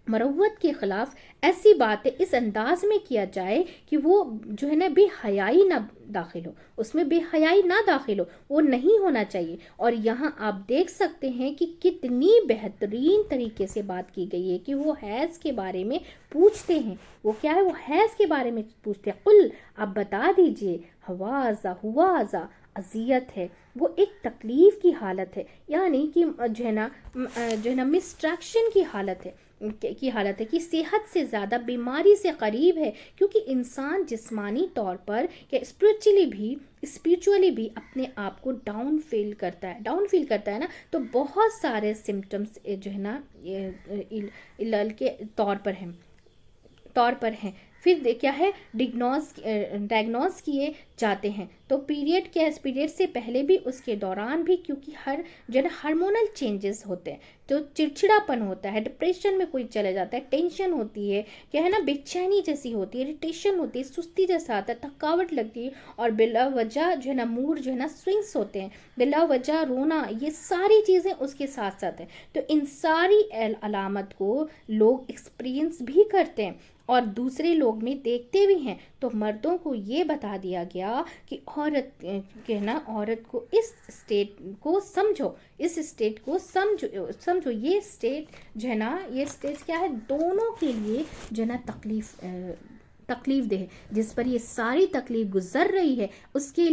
A: मरवत के खिलाफ ऐसी बातें इस अंदाज में किया जाए कि वो जो है ना बेहयाई ना दाखिल हो, उसमें बेहयाई ना दाखिल हो, वो नहीं होना चाहिए। और यहाँ आप देख सकते हैं कि कितनी बेहतरीन तरीके से बात की गई है कि वो हैज़ के बारे में पूछते हैं। वो क्या है, वो हैज़ के बारे में पूछते हैं। कुल, आप बता दीजिए, हवाजा हुआजा अजियत है, वो एक तकलीफ की हालत है, यानी कि जो है ना मिसट्रैक्शन की हालत है कि सेहत से ज़्यादा बीमारी से करीब है, क्योंकि इंसान जिस्मानी तौर पर या स्पिरिचुअली भी अपने आप को डाउन फील करता है ना, तो बहुत सारे सिम्टम्स जो है ना इल्ल के तौर पर हैं। फिर क्या है, डायग्नोज किए जाते हैं। तो पीरियड से पहले भी, उसके दौरान भी, क्योंकि हर जो है हार्मोनल चेंजेस होते हैं, तो चिड़चिड़ापन होता है, डिप्रेशन में कोई चले जाता है, टेंशन होती है, क्या है ना, बेचैनी जैसी होती है, इरिटेशन होती है, सुस्ती जैसा आता है, थकावट लगती है, और बिला वजह जो है ना मूड जो है ना स्विंग्स होते हैं, बिला वजह रोना, ये सारी चीज़ें उसके साथ साथ हैं। तो इन सारी अलामत को लोग एक्सपीरियंस भी करते हैं और दूसरे लोग में देखते भी हैं। तो मर्दों को ये बता दिया गया कि औरत को इस स्टेट को समझो, ये स्टेट जो है ना, ये स्टेज क्या है, दोनों के लिए जो है ना तकलीफ दे, जिस पर ये सारी तकलीफ गुजर रही है, उसके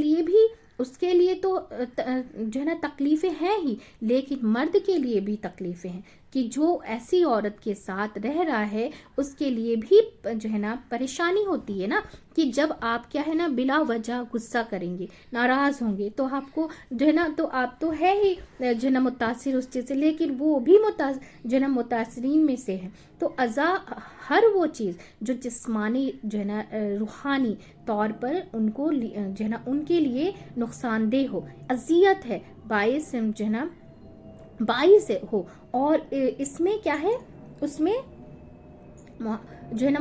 A: लिए तो जो है ना तकलीफें हैं ही, लेकिन मर्द के लिए भी तकलीफें हैं कि जो ऐसी औरत के साथ रह रहा है, उसके लिए भी जो है ना परेशानी होती है ना, कि जब आप क्या है ना बिला वजह गुस्सा करेंगे, नाराज़ होंगे, तो आपको जो है ना, तो आप तो है ही जो है ना मुतासिर उस चीज़ से, लेकिन वो भी जो है ना मुतासरीन में से है। तो अज़ा हर वो चीज़ जो जिस्मानी जो है ना रूहानी तौर पर उनको जो है ना उनके लिए नुकसानदेह हो, अजियत है, बाइस जो है ना बाइस हो, और इसमें क्या है, उसमें जो है ना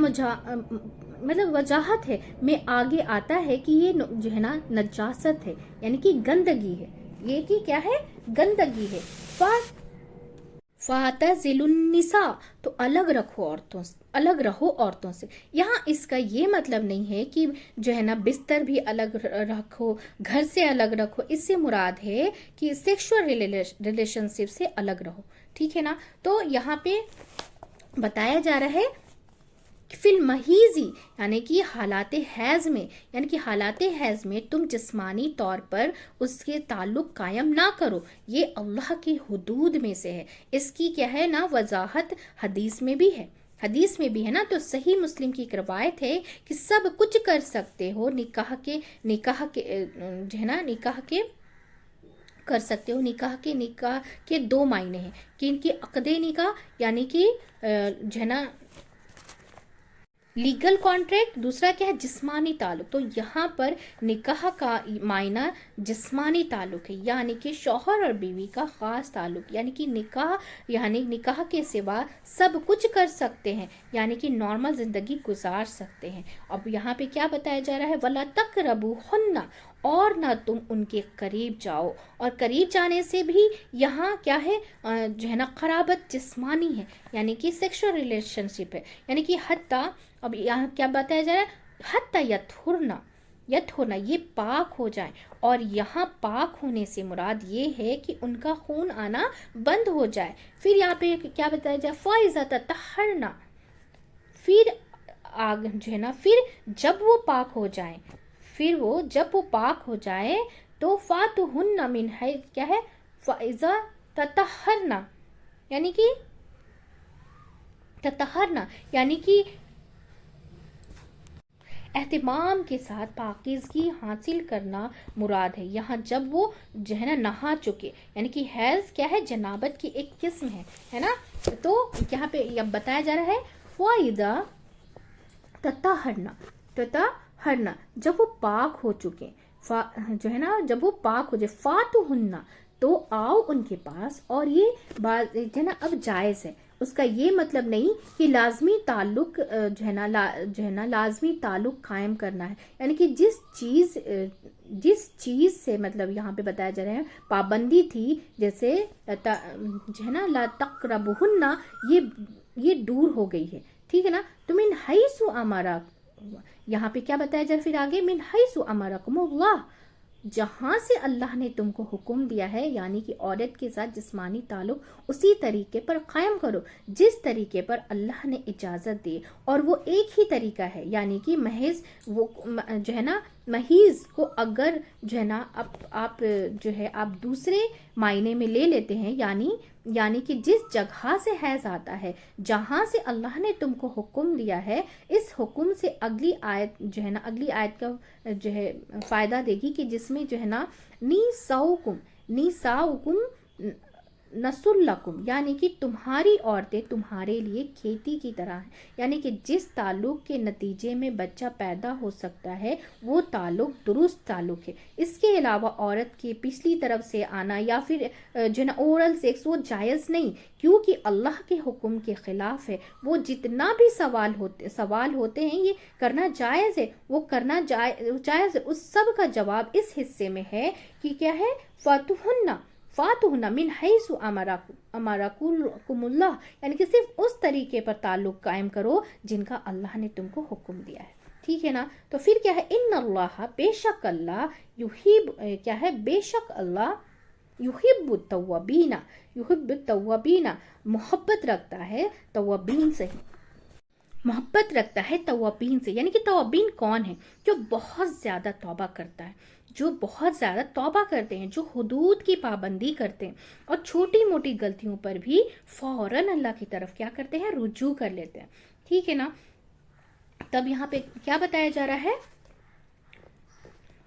A: मतलब वजाहत है में आगे आता है कि ये जो है ना नजासत है, यानी कि गंदगी है, ये कि क्या है, गंदगी है। फातज़िलुन्निसा, तो अलग रहो औरतों से। यहाँ इसका ये मतलब नहीं है कि जो है ना बिस्तर भी अलग रखो, घर से अलग रखो, इससे मुराद है कि सेक्सुअल रिलेशनशिप से अलग रहो, ठीक है ना। तो यहाँ पे बताया जा रहा है फिल महीजी, यानी कि हालाते हैज़ में तुम जिस्मानी तौर पर उसके ताल्लुक कायम ना करो, ये अल्लाह की हुदूद में से है। इसकी क्या है ना वजाहत हदीस में भी है ना। तो सही मुस्लिम की एक रवायत है कि सब कुछ कर सकते हो निकाह के जो है ना निकाह के कर सकते हो। निकाह के दो मायने हैं कि इनकी अक़दे निकाह, यानी कि जो है ना लीगल कॉन्ट्रैक्ट, दूसरा क्या है, जिस्मानी ताल्लुक। तो यहाँ पर निकाह का मायना जिस्मानी ताल्लुक है, यानी कि शौहर और बीवी का ख़ास ताल्लुक, यानी कि निकाह के सिवा सब कुछ कर सकते हैं, यानी कि नॉर्मल ज़िंदगी गुजार सकते हैं। अब यहाँ पे क्या बताया जा रहा है, वला तक़रबूहुन्ना, और ना तुम उनके करीब जाओ। और करीब जाने से भी यहाँ क्या है, जो है ना क़राबत जिस्मानी है, यानी कि सेक्सुअल रिलेशनशिप है, यानी कि हत्ता, अब यहाँ क्या बताया जा रहा है, हत्ता यतहुरना, ये पाक हो जाए। और यहाँ पाक होने से मुराद ये है कि उनका खून आना बंद हो जाए। फिर यहाँ पे क्या बताया जाए, फ़ाइज़ा ततहरना, फिर जो है ना, फिर जब वो पाक हो जाए तो फातुहुन्ना मिन हैज़, क्या है, फ़ाइज़ा ततहरना, यानी कि एहतिमाम के साथ पाकीज़गी हासिल करना मुराद है। यहाँ जब वो जो है ना नहा चुके, यानी कि हैज़ क्या है, जनाबत की एक किस्म है ना। तो यहाँ पे यह बताया जा रहा है फ़ाइज़ा ततहरना, जब वो पाक हो चुके, जो है ना जब वो पाक हो जाए, फातुहुन्ना, तो आओ उनके पास। और ये बात जो है ना अब जायज़ है, उसका ये मतलब नहीं कि लाजमी ताल्लुक जो है ना लाजमी ताल्लुक कायम करना है, यानी कि जिस चीज़ से मतलब यहाँ पे बताया जा रहा है पाबंदी थी, जैसे जो है ना ला तक़रबुहुन्ना, ये یہ دور ہو گئی ہے، ٹھیک ہے نا. تو من حیث امرا، یہاں پہ کیا بتایا جا پھر آگے، من حیث امرکم اللہ، جہاں سے اللہ نے تم کو حکم دیا ہے، یعنی کہ عورت کے ساتھ جسمانی تعلق اسی طریقے پر قائم کرو جس طریقے پر اللہ نے اجازت دی، اور وہ ایک ہی طریقہ ہے، یعنی کہ محض وہ جو ہے نا، محیض کو اگر جو ہے نا آپ جو ہے آپ دوسرے معنی میں لے لیتے ہیں، یعنی کہ جس جگہ سے حیض آتا ہے، جہاں سے اللہ نے تم کو حکم دیا ہے، اس حکم سے اگلی آیت جو ہے نا، اگلی آیت کا جو ہے فائدہ دے گی کہ جس میں جو ہے نا نیساؤکم نسل لکم، یعنی کہ تمہاری عورتیں تمہارے لیے کھیتی کی طرح ہیں، یعنی کہ جس تعلق کے نتیجے میں بچہ پیدا ہو سکتا ہے وہ تعلق درست تعلق ہے. اس کے علاوہ عورت کے پچھلی طرف سے آنا یا پھر جو ہے نا اورل سیکس وہ جائز نہیں، کیونکہ اللہ کے حکم کے خلاف ہے. وہ جتنا بھی سوال ہوتے ہیں یہ کرنا جائز ہے، وہ کرنا جائز ہے، اس سب کا جواب اس حصے میں ہے کہ کیا ہے، فاتحنا من حیث امرکم اللہ، یعنی کہ صرف اس طریقے پر تعلق قائم کرو جن کا اللہ نے تم کو حکم دیا ہے، ٹھیک ہے نا. تو پھر کیا ہے، ان اللہ، بے شک اللہ، کیا ہے، بے شک اللہ یحب التوابین، محبت رکھتا ہے توابین سے، محبت رکھتا ہے توابین سے. یعنی کہ توابین کون ہے؟ جو بہت زیادہ توبہ کرتا ہے، جو بہت زیادہ توبہ کرتے ہیں، جو حدود کی پابندی کرتے ہیں اور چھوٹی موٹی غلطیوں پر بھی فوراً اللہ کی طرف کیا کرتے ہیں، رجوع کر لیتے ہیں، ٹھیک ہے نا. تب یہاں پہ کیا بتایا جا رہا ہے،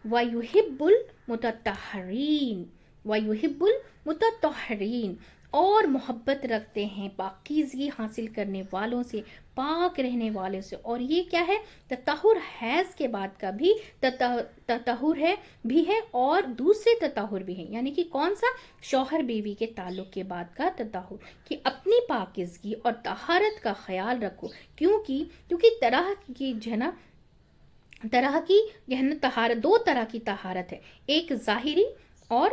A: وَيُحِبُّ الْمُتَطَّهِرِينَ، وَيُحِبُّ الْمُتَطَّهِرِينَ، اور محبت رکھتے ہیں پاکیزگی حاصل کرنے والوں سے، پاک رہنے والے سے. اور یہ کیا ہے، تطہر حیض کے بعد کا بھی تطہر ہے بھی ہے، اور دوسرے تطہر بھی ہیں، یعنی کہ کون سا، شوہر بیوی کے تعلق کے بعد کا تطہر، کہ اپنی پاکیزگی اور طہارت کا خیال رکھو، کیونکہ طرح کی جو ہے نا طہارت، دو طرح کی طہارت ہے، ایک ظاہری اور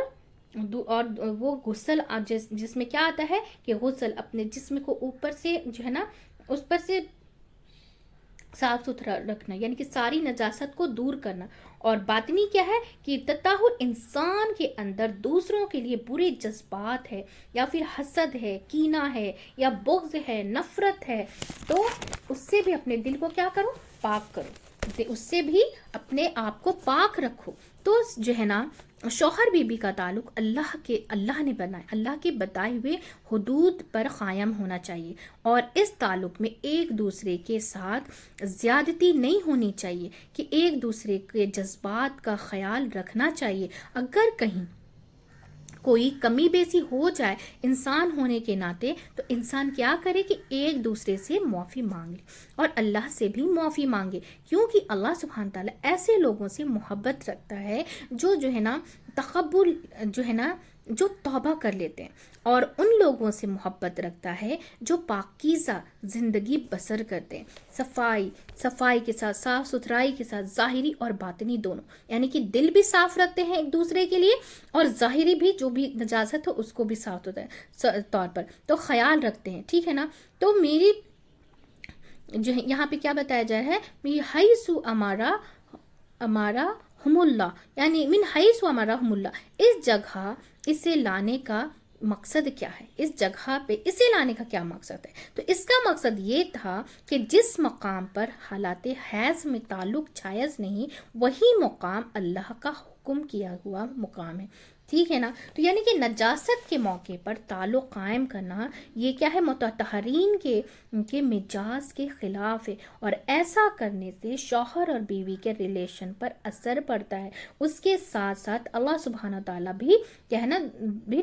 A: وہ غسل، جس میں کیا آتا ہے کہ غسل اپنے جسم کو اوپر سے جو ہے نا اس پر سے صاف ستھرا رکھنا، یعنی کہ ساری نجاست کو دور کرنا. اور باطنی کیا ہے کہ تطہر انسان کے اندر دوسروں کے لیے برے جذبات ہے، یا پھر حسد ہے، کینہ ہے، یا بغض ہے، نفرت ہے، تو اس سے بھی اپنے دل کو کیا کرو، پاک کرو، اس سے بھی اپنے آپ کو پاک رکھو. تو جو ہے نا شوہر بیوی کا تعلق اللہ نے بنایا، اللہ کے بتائے ہوئے حدود پر قائم ہونا چاہیے، اور اس تعلق میں ایک دوسرے کے ساتھ زیادتی نہیں ہونی چاہیے، کہ ایک دوسرے کے جذبات کا خیال رکھنا چاہیے. اگر کہیں کوئی کمی بیسی ہو جائے انسان ہونے کے ناطے، تو انسان کیا کرے کہ ایک دوسرے سے معافی مانگے اور اللہ سے بھی معافی مانگے، کیونکہ اللہ سبحانہ تعالیٰ ایسے لوگوں سے محبت رکھتا ہے جو ہے نا تقبل، جو ہے نا جو توبہ کر لیتے ہیں، اور ان لوگوں سے محبت رکھتا ہے جو پاکیزہ زندگی بسر کرتے ہیں، صفائی کے ساتھ، صاف ستھرائی کے ساتھ، ظاہری اور باطنی دونوں، یعنی کہ دل بھی صاف رکھتے ہیں ایک دوسرے کے لیے، اور ظاہری بھی جو بھی نجاست ہو اس کو بھی صاف طور پر تو خیال رکھتے ہیں، ٹھیک ہے نا. تو میری جو ہے یہاں پہ کیا بتایا جا رہا ہے، میری حیث امارا ہم اللہ، یعنی من حیث امرہم اللہ، اس جگہ اسے لانے کا مقصد کیا ہے، اس جگہ پہ اسے لانے کا کیا مقصد ہے. تو اس کا مقصد یہ تھا کہ جس مقام پر حالات حیض میں تعلق جائز نہیں، وہی مقام اللہ کا حکم کیا ہوا مقام ہے، ٹھیک ہے نا. تو یعنی کہ نجاست کے موقع پر تعلق قائم کرنا یہ کیا ہے، متطہرین کے مجاز کے خلاف ہے، اور ایسا کرنے سے شوہر اور بیوی کے ریلیشن پر اثر پڑتا ہے. اس کے ساتھ ساتھ اللہ سبحانہ تعالیٰ بھی کیا ہے نا بھی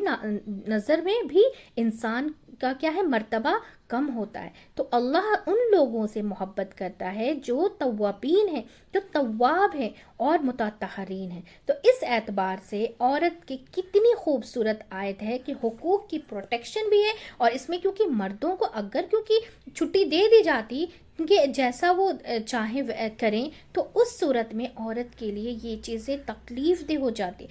A: نظر میں بھی انسان کا کیا ہے، مرتبہ کم ہوتا ہے. تو اللہ ان لوگوں سے محبت کرتا ہے جو توابین ہیں، جو تواب ہیں اور متطہرین ہیں. تو اس اعتبار سے عورت کی کتنی خوبصورت آیت ہے کہ حقوق کی پروٹیکشن بھی ہے، اور اس میں کیونکہ مردوں کو اگر کیونکہ چھٹی دے دی جاتی کہ جیسا وہ چاہیں کریں، تو اس صورت میں عورت کے لیے یہ چیزیں تکلیف دہ ہو جاتی.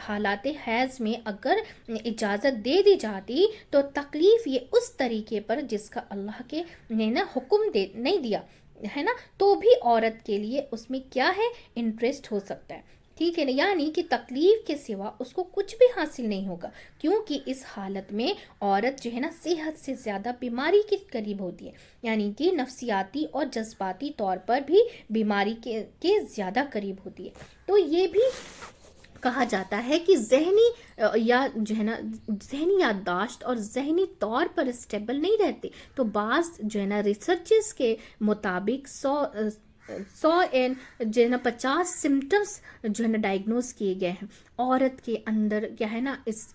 A: حالات حیض میں اگر اجازت دے دی جاتی تو تکلیف یہ اس طریقے پر جس चीज़ का अल्लाह के ने ना हुक्म दे नहीं दिया है ना, तो भी औरत के लिए उसमें क्या है, इंटरेस्ट हो सकता है, ठीक है ना। यानी कि तकलीफ के सिवा उसको कुछ भी हासिल नहीं होगा, क्योंकि इस हालत में औरत जो है ना सेहत से ज़्यादा बीमारी के करीब होती है, यानी कि नफ्सियाती और जज्बाती तौर पर भी बीमारी के ज़्यादा करीब होती है। तो ये भी कहा जाता है कि या जो है ना जहनी याददाश्त और जहनी तौर पर स्टेबल नहीं रहते। तो बाज़ जो है ना रिसर्चेस के मुताबिक 50 सिम्टम्स जो है ना डायग्नोज किए गए हैं औरत के अंदर, क्या है ना इस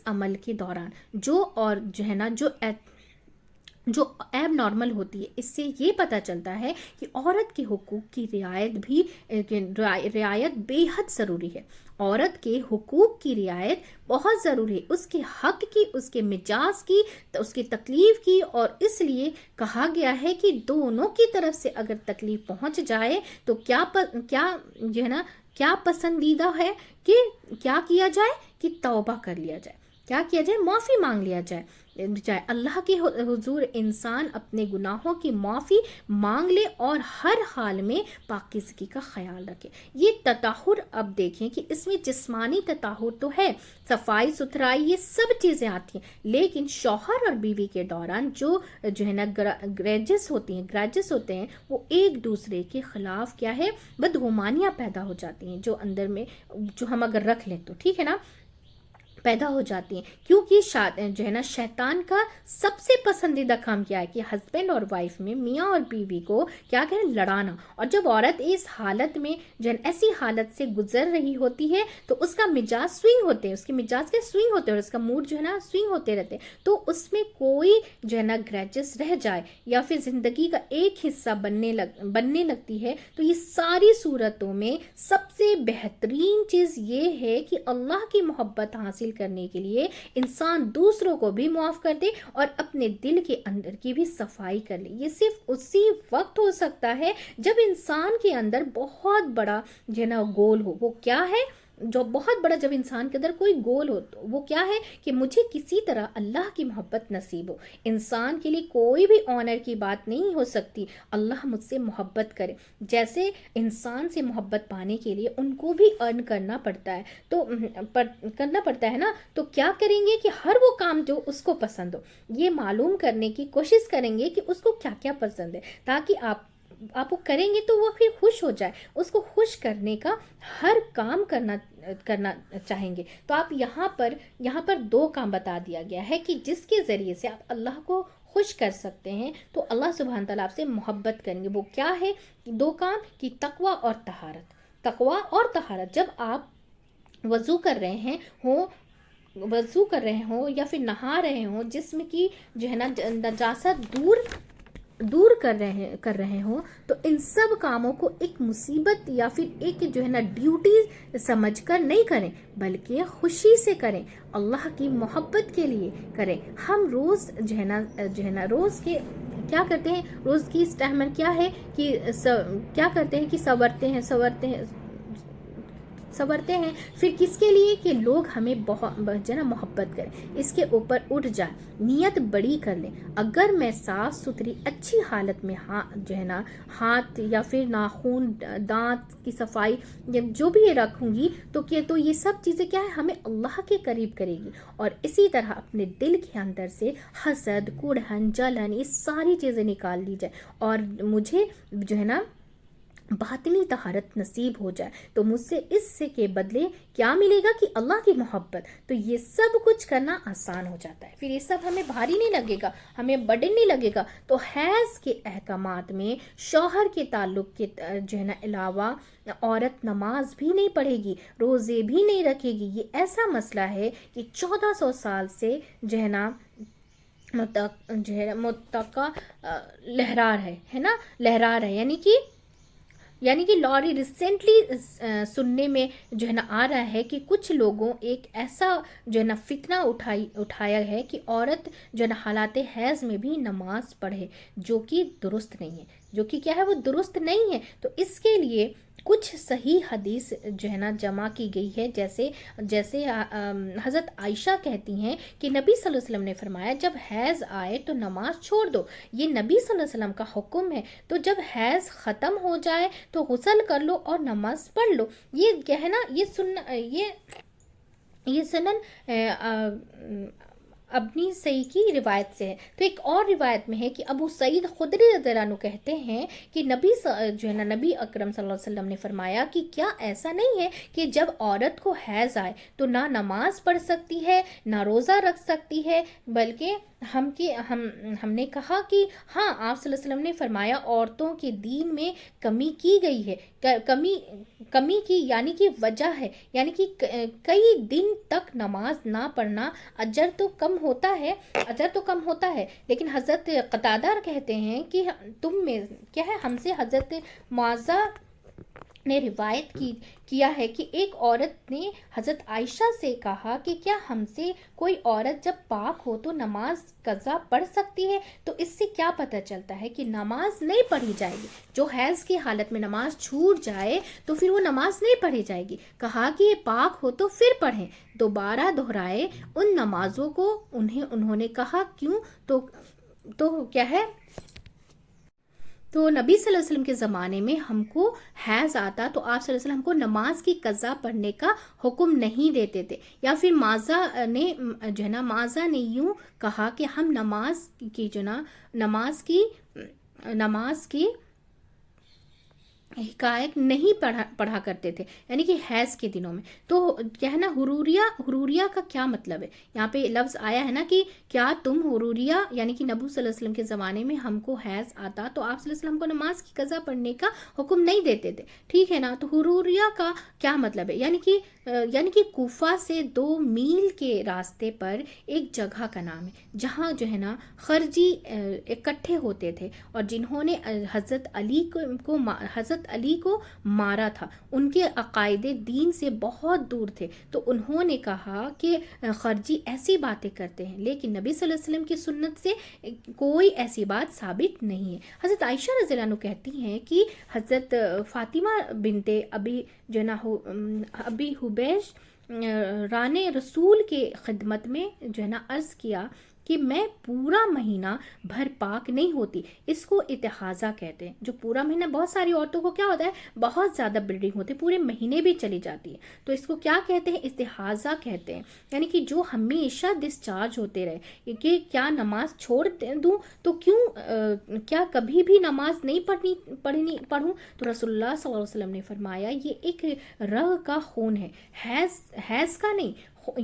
A: अमल के दौरान जो है ना जो एब नॉर्मल होती है। इससे ये पता चलता है कि औरत के हुकूक की रियायत बेहद ज़रूरी है। औरत के हुकूक की रियायत बहुत ज़रूरी है, उसके हक की, उसके मिजाज की, तो उसकी तकलीफ़ की। और इसलिए कहा गया है कि दोनों की तरफ से अगर तकलीफ़ पहुंच जाए तो क्या जो है ना क्या पसंदीदा है कि क्या किया जाए कि तौबा कर लिया जाए, क्या किया जाए, माफ़ी मांग लिया जाए अल्लाह के हुजूर इंसान अपने गुनाहों की माफ़ी मांग ले और हर हाल में पाकीज़गी का ख्याल रखे। ये तताहुर, अब देखें कि इसमें जिस्मानी तताहुर तो है, सफाई सुथराई ये सब चीज़ें आती हैं, लेकिन शौहर और बीवी के दौरान जो है ना ग्रजेस होते हैं वो एक दूसरे के ख़िलाफ़ क्या है, बदगुमानियाँ पैदा हो जाती हैं, जो अंदर में जो हम अगर रख लें तो ठीक है ना पैदा हो जाती हैं। क्योंकि जो है ना शैतान का सबसे पसंदीदा काम क्या है कि हस्बैंड और वाइफ में, मियाँ और बीवी को क्या करें, लड़ाना। और जब औरत इस हालत में जो है ऐसी हालत से गुजर रही होती है तो उसका मिजाज स्विंग होते हैं, उसके मिजाज के स्विंग होते हैं और उसका मूड जो है ना स्विंग होते रहते हैं। तो उसमें कोई जो है ना ग्रजेस रह जाए या फिर ज़िंदगी का एक हिस्सा बनने लगती है, तो ये सारी सूरतों में सबसे बेहतरीन चीज़ ये है कि अल्लाह की मोहब्बत हासिल करने के लिए इंसान दूसरों को भी माफ कर दे और अपने दिल के अंदर की भी सफाई कर ले। ये सिर्फ उसी वक्त हो सकता है जब इंसान के अंदर बहुत बड़ा जो है ना गोल हो। वो क्या है, जो बहुत बड़ा, जब इंसान के अंदर कोई गोल हो तो वो क्या है कि मुझे किसी तरह अल्लाह की मोहब्बत नसीब हो। इंसान के लिए कोई भी ऑनर की बात नहीं हो सकती अल्लाह मुझसे मोहब्बत करे। जैसे इंसान से मोहब्बत पाने के लिए उनको भी अर्न करना पड़ता है, तो करना पड़ता है ना। तो क्या करेंगे कि हर वो काम जो उसको पसंद हो ये मालूम करने की कोशिश करेंगे कि उसको क्या क्या पसंद है, ताकि आप वो करेंगे तो वो फिर खुश हो जाए। उसको खुश करने का हर काम करना चाहेंगे। तो आप यहाँ पर 2 काम बता दिया गया है कि जिसके ज़रिए से आप अल्लाह को खुश कर सकते हैं। तो अल्लाह सुब्हान तआला आपसे मोहब्बत करेंगे। वो क्या है, 2 काम कि तकवा और तहारत। जब आप वज़ू कर रहे हो या फिर नहा रहे हो, जिस्म की जो है ना नजासत दूर कर रहे हो, तो इन सब कामों को एक मुसीबत या फिर एक जो है ना ड्यूटी समझकर नहीं करें, बल्कि खुशी से करें, अल्लाह की मोहब्बत के लिए करें। हम रोज़ जो है ना रोज़ के क्या करते हैं, रोज़ की इस्तेमाल क्या है कि क्या करते हैं कि संवरते हैं फिर किसके लिए कि लोग हमें बहुत जो ना मोहब्बत करें, इसके ऊपर उठ जाए, नियत बड़ी कर लें। अगर मैं साफ सुथरी अच्छी हालत में हाथ या फिर नाखून, दांत की सफाई जो भी ये रखूंगी, तो ये सब चीज़ें क्या है, हमें अल्लाह के करीब करेगी। और इसी तरह अपने दिल के अंदर से हसद, कुड़हन, जलन, ये सारी चीज़ें निकाल ली जाए और मुझे जो है ना बातिनी तहारत नसीब हो जाए। तो मुझसे इससे के बदले क्या मिलेगा कि अल्लाह की मोहब्बत। तो ये सब कुछ करना आसान हो जाता है, फिर ये सब हमें भारी नहीं लगेगा, हमें बर्डन नहीं लगेगा। तो हैज़ के अहकामात में शौहर के ताल्लुक के जो है ना अलावा औरत नमाज भी नहीं पढ़ेगी, रोज़े भी नहीं रखेगी। ये ऐसा मसला है कि 1400 साल से जो है ना मुतक्का लहरा है, यानी कि लॉरी रिसेंटली सुनने में जो है ना आ रहा है कि कुछ लोगों एक ऐसा जो है ना फितना उठाया है कि औरत जो है ना हालात हैज़ में भी नमाज पढ़े, जो कि दुरुस्त नहीं है, जो कि क्या है, वो दुरुस्त नहीं है। तो इसके लिए कुछ सही हदीस जो है ना जमा की गई है, जैसे हज़रत आयशा कहती हैं कि नबी सल्लल्लाहु अलैहि वसल्लम ने फरमाया जब हैज़ आए तो नमाज छोड़ दो, ये नबी सल्लल्लाहु अलैहि वसल्लम का हुक्म है। तो जब हैज़ ख़त्म हो जाए तो गुस्ल कर लो और नमाज पढ़ लो। ये कहना ये सुनन अपनी सही की रिवायत से है। तो एक और रिवायत में है कि अबू सईद खुदरी रज़ियल्लाहु अन्हु कहते हैं कि नबी अकरम सल्लल्लाहु अलैहि वसल्लम ने फरमाया कि क्या ऐसा नहीं है कि जब औरत को हैज़ आए तो ना नमाज पढ़ सकती है ना रोज़ा रख सकती है, बल्कि हमने कहा कि हाँ, आप सल्लल्लाहु अलैहि वसल्लम ने फरमाया औरतों के दीन में कमी की गई है, कमी की यानी कि वजह है, यानी कि कई दिन तक नमाज ना पढ़ना अजर तो कम होता है। लेकिन हज़रत क़तादा कहते हैं कि तुम में क्या है, हमसे हज़रत मुआज़ा ने रिवायत किया है कि एक औरत ने हज़रत आयशा से कहा कि क्या हमसे कोई औरत जब पाक हो तो नमाज कज़ा पढ़ सकती है? तो इससे क्या पता चलता है कि नमाज नहीं पढ़ी जाएगी। जो हैज़ की हालत में नमाज छूट जाए तो फिर वो नमाज नहीं पढ़ी जाएगी। कहा कि ये पाक हो तो फिर पढ़ें, दोबारा दोहराए उन नमाजों को। उन्होंने कहा क्यों? तो क्या है, तो नबी सल्लल्लाहु अलैहि वसल्लम के ज़माने में हमको हैज़ आता तो आप सल्लल्लाहु अलैहि वसल्लम हमको नमाज की कज़ा पढ़ने का हुक्म नहीं देते थे। या फिर माज़ा ने यूँ कहा कि हम नमाज की हिकायत नहीं पढ़ा करते थे, यानी कि हैज़ के दिनों में। तो क्या है ना, हुरूरिया का क्या मतलब है? यहाँ पे लफ्ज़ आया है ना कि क्या तुम हुरूरिया, यानी कि नबी सल्लल्लाहु अलैहि वसल्लम के ज़माने में हमको हैज़ आता तो आप सल्लल्लाहु अलैहि वसल्लम को नमाज की कज़ा पढ़ने का हुक्म नहीं देते थे, ठीक है ना। तो हुरूरिया का क्या मतलब है? यानी कि कूफा से 2 मील के रास्ते पर एक जगह का नाम है जहाँ जो है ना खर्जी इकट्ठे होते थे और जिन्होंने हज़रत अली को मारा था। उनके अकायदे दीन से बहुत दूर थे, तो उन्होंने कहा कि खर्जी ऐसी बातें करते हैं, लेकिन नबी सल्लल्लाहु अलैहि वसल्लम की सुन्नत से कोई ऐसी बात साबित नहीं है। हज़रत आयशा रज़ियल्लाहु अन्हा कहती हैं कि हज़रत फातिमा बिनते अबी हुबैश राने रसूल के खिदमत में जो है ना अर्ज़ किया कि मैं पूरा महीना भर पाक नहीं होती। इसको इतिहाज़ा कहते हैं। जो पूरा महीना, बहुत सारी औरतों को क्या होता है, बहुत ज़्यादा ब्लीडिंग होती है, पूरे महीने भी चली जाती है, तो इसको क्या कहते हैं, इतिहाज़ा कहते हैं। यानी कि जो हमेशा डिस्चार्ज होते रहे कि क्या नमाज छोड़ दूँ तो क्या कभी भी नमाज नहीं पढ़ूँ? तो रसूलुल्लाह सल्लल्लाहु अलैहि वसल्लम ने फरमाया ये एक रग का खून है, हैज़ का नहीं,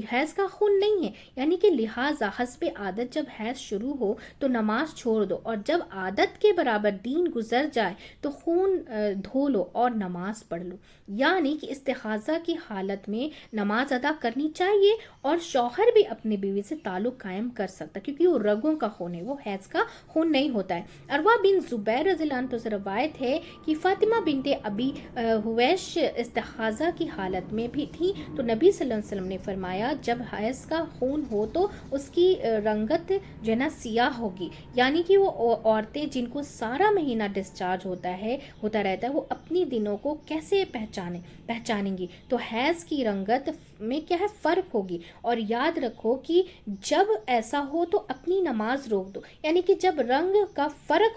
A: हैज़ का खून नहीं है। यानी कि लिहाजा हस्बे आदत जब हैज़ शुरू हो तो नमाज छोड़ दो, और जब आदत के बराबर दिन गुजर जाए तो खून धो लो और नमाज पढ़ लो। यानी कि इस्तिहाज़ा की हालत में नमाज अदा करनी चाहिए और शौहर भी अपनी बीवी से ताल्लुक़ कायम कर सकता, क्योंकि वो रगों का खून है, वो हैज़ का खून नहीं होता है। अरवा बिन ज़ुबैर रज़ियल्लाहु अन्हु से रवायत है कि फातिमा बिनते अबी हुवैश इस्तिहाज़ा की हालत में भी थी, तो नबी सल्लल्लाहु अलैहि वसल्लम ने फरमाया जब हैज़ का खून हो तो उसकी रंगत जो है ना सियाह होगी। यानी कि वो औरतें जिनको सारा महीना डिस्चार्ज होता रहता है, वो अपनी दिनों को कैसे पहचानेंगी? तो हैज़ की रंगत में क्या है, फ़र्क होगी। और याद रखो कि जब ऐसा हो तो अपनी नमाज रोक दो, यानी कि जब रंग का फ़र्क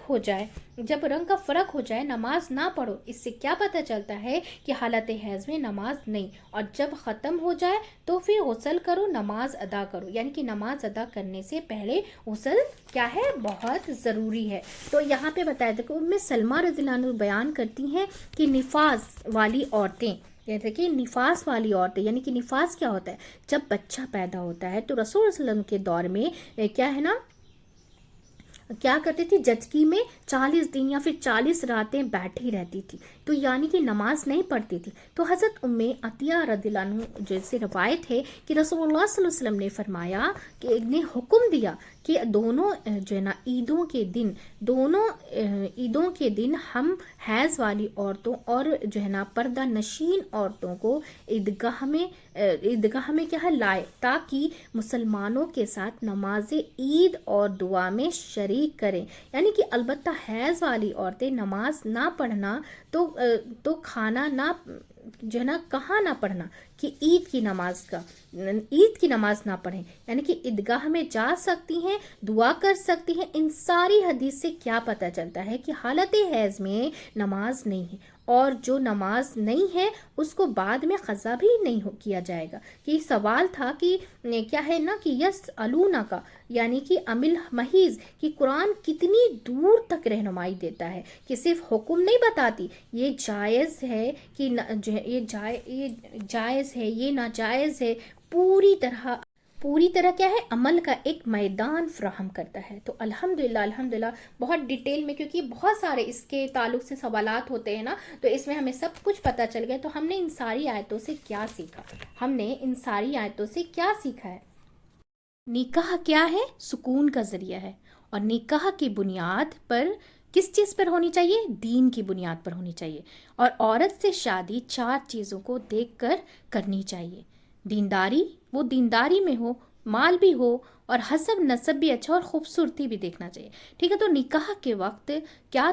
A: हो जाए नमाज ना पढ़ो। इससे क्या पता चलता है कि हालत हैज़ में नमाज नहीं, और जब ख़त्म हो जाए तो फिर गुस्ल करो, नमाज अदा करो। यानी कि नमाज अदा करने से पहले गुस्ल क्या है, बहुत ज़रूरी है। तो यहाँ पे बताया था कि उम्मे सलमा रज़ियल्लाहु अन्हा बयान करती हैं कि निफास वाली औरतें, जैसे कि निफास वाली औरतें, यानी कि निफास क्या होता है, जब बच्चा पैदा होता है तो रसूल सल्लल्लाहु अलैहि वसल्लम के दौर में क्या है ना, क्या करती थी, जचकी में 40 दिन या फिर 40 रातें बैठी रहती थी, तो यानी कि नमाज नहीं पढ़ती थी। तो हज़रत उम्मे अतिया रज़ियल्लाहु अन्हा जैसे रवायत है कि रसूलुल्लाह सल्लल्लाहु अलैहि वसल्लम ने फरमाया कि ने हुक्म दिया کہ دونوں جو ہے نا عیدوں کے دن ہم حیض والی عورتوں اور جو ہے نا پردہ نشین عورتوں کو عیدگاہ میں کیا ہے لائے، تاکہ مسلمانوں کے ساتھ نماز عید اور دعا میں شریک کریں. یعنی کہ البتہ حیض والی عورتیں نماز نہ پڑھنا تو کھانا نہ جو ہے نا کہاں نہ پڑھنا کہ عید کی نماز نہ پڑھیں، یعنی کہ عیدگاہ میں جا سکتی ہیں، دعا کر سکتی ہیں. ان ساری حدیث سے کیا پتہ چلتا ہے کہ حالت حیض میں نماز نہیں ہے، اور جو نماز نہیں ہے اس کو بعد میں قضا بھی نہیں کیا جائے گا. کہ سوال تھا کہ کیا ہے نا کہ یسألونہ کا، یعنی کہ امل محیض کی قرآن کتنی دور تک رہنمائی دیتا ہے کہ صرف حکم نہیں بتاتی یہ جائز ہے کہ یہ جائز ہے، یہ ناجائز ہے، پوری طرح کیا ہے عمل کا ایک میدان فراہم کرتا ہے. تو الحمدللہ بہت ڈیٹیل میں، کیونکہ بہت سارے اس کے تعلق سے سوالات ہوتے ہیں نا، تو اس میں ہمیں سب کچھ پتہ چل گیا. تو ہم نے ان ساری آیتوں سے کیا سیکھا ہے؟ نکاح کیا ہے؟ سکون کا ذریعہ ہے، اور نکاح کی بنیاد پر کس چیز پر ہونی چاہیے؟ دین کی بنیاد پر ہونی چاہیے. اور عورت سے شادی 4 چیزوں کو دیکھ کر کرنی چاہیے. وہ دینداری میں ہو، مال بھی ہو، اور حسب نسب بھی اچھا، اور خوبصورتی بھی دیکھنا چاہیے. ٹھیک ہے، تو نکاح کے وقت کیا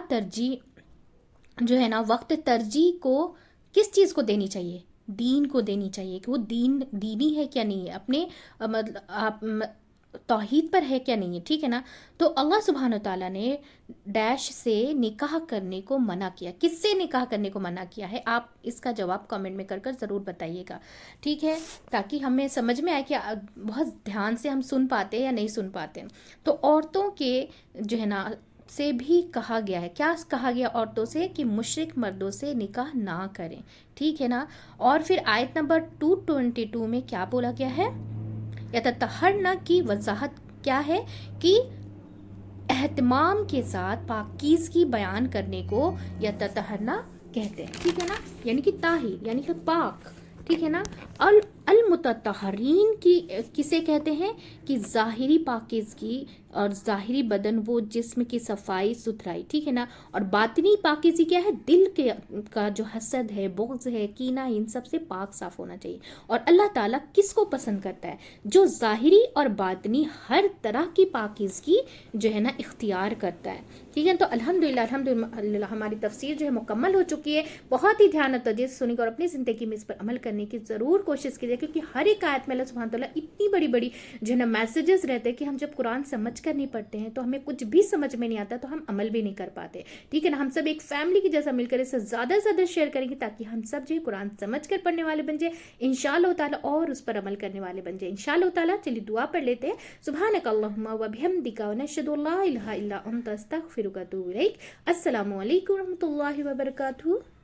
A: ترجیح کو کس چیز کو دینی چاہیے؟ دین کو دینی چاہیے کہ وہ دینی ہے کیا نہیں ہے، اپنے توحید پر ہے کیا نہیں ہے. ٹھیک ہے نا. تو اللہ سبحانہ تعالیٰ نے ڈیش سے نکاح کرنے کو منع کیا. کس سے نکاح کرنے کو منع کیا ہے؟ آپ اس کا جواب کامنٹ میں کر ضرور بتائیے گا. ٹھیک ہے، تاکہ ہمیں سمجھ میں آئے کہ بہت دھیان سے ہم سن پاتے یا نہیں سن پاتے. تو عورتوں کے جو ہے نا سے بھی کہا گیا ہے، کیا کہا گیا عورتوں سے؟ کہ مشرک مردوں سے نکاح نہ کریں. ٹھیک ہے نا. اور پھر آیت نمبر 222 میں کیا بولا گیا ہے؟ یتطہرن کی وضاحت کیا ہے؟ کہ اہتمام کے ساتھ پاکیزگی بیان کرنے کو یتطہرن کہتے ہیں. ٹھیک ہے نا، یعنی کہ طاہر، یعنی کہ پاک. ٹھیک ہے نا. المتطہرین کی کسے کہتے ہیں؟ کہ ظاہری پاکیزگی اور ظاہری بدن وہ جسم کی صفائی ستھرائی. ٹھیک ہے نا. اور باطنی پاکیزگی کیا ہے؟ دل کا جو حسد ہے، بغض ہے، کینہ، ان سب سے پاک صاف ہونا چاہیے. اور اللہ تعالیٰ کس کو پسند کرتا ہے؟ جو ظاہری اور باطنی ہر طرح کی پاکیزگی جو ہے نا اختیار کرتا ہے. ٹھیک ہے. تو الحمدللہ ہماری تفسیر جو ہے مکمل ہو چکی ہے. بہت ہی دھیان و توجہ سے سنیں اور اپنی زندگی میں اس پر عمل کرنے کی ضرور کوشش کیجیے، کیونکہ ہر ایک آیت میں اللہ سبحانہ تعالیٰ اتنی بڑی جو ہے نا میسیجز رہتے ہیں کہ ہم جب قرآن سمجھ کر نہیں پڑھتے ہیں تو ہمیں کچھ بھی سمجھ میں نہیں آتا، تو ہم عمل بھی نہیں کر پاتے. ٹھیک ہے نا. ہم سب ایک فیملی کی جیسا مل کر اسے زیادہ سے زیادہ شیئر کریں گے، تاکہ ہم سب جو ہے قرآن سمجھ کر پڑھنے والے بن جائیں انشاءاللہ تعالیٰ، اور اس پر عمل کرنے والے بن جائیں انشاءاللہ تعالیٰ. چلیے دعا پڑھ لیتے ہیں. سبحانک اللہم و بحمدک ونشہد ان لا الہ الا انت استغفرک و اتوب الیک. السلام علیکم ورحمۃ اللہ وبرکاتہ.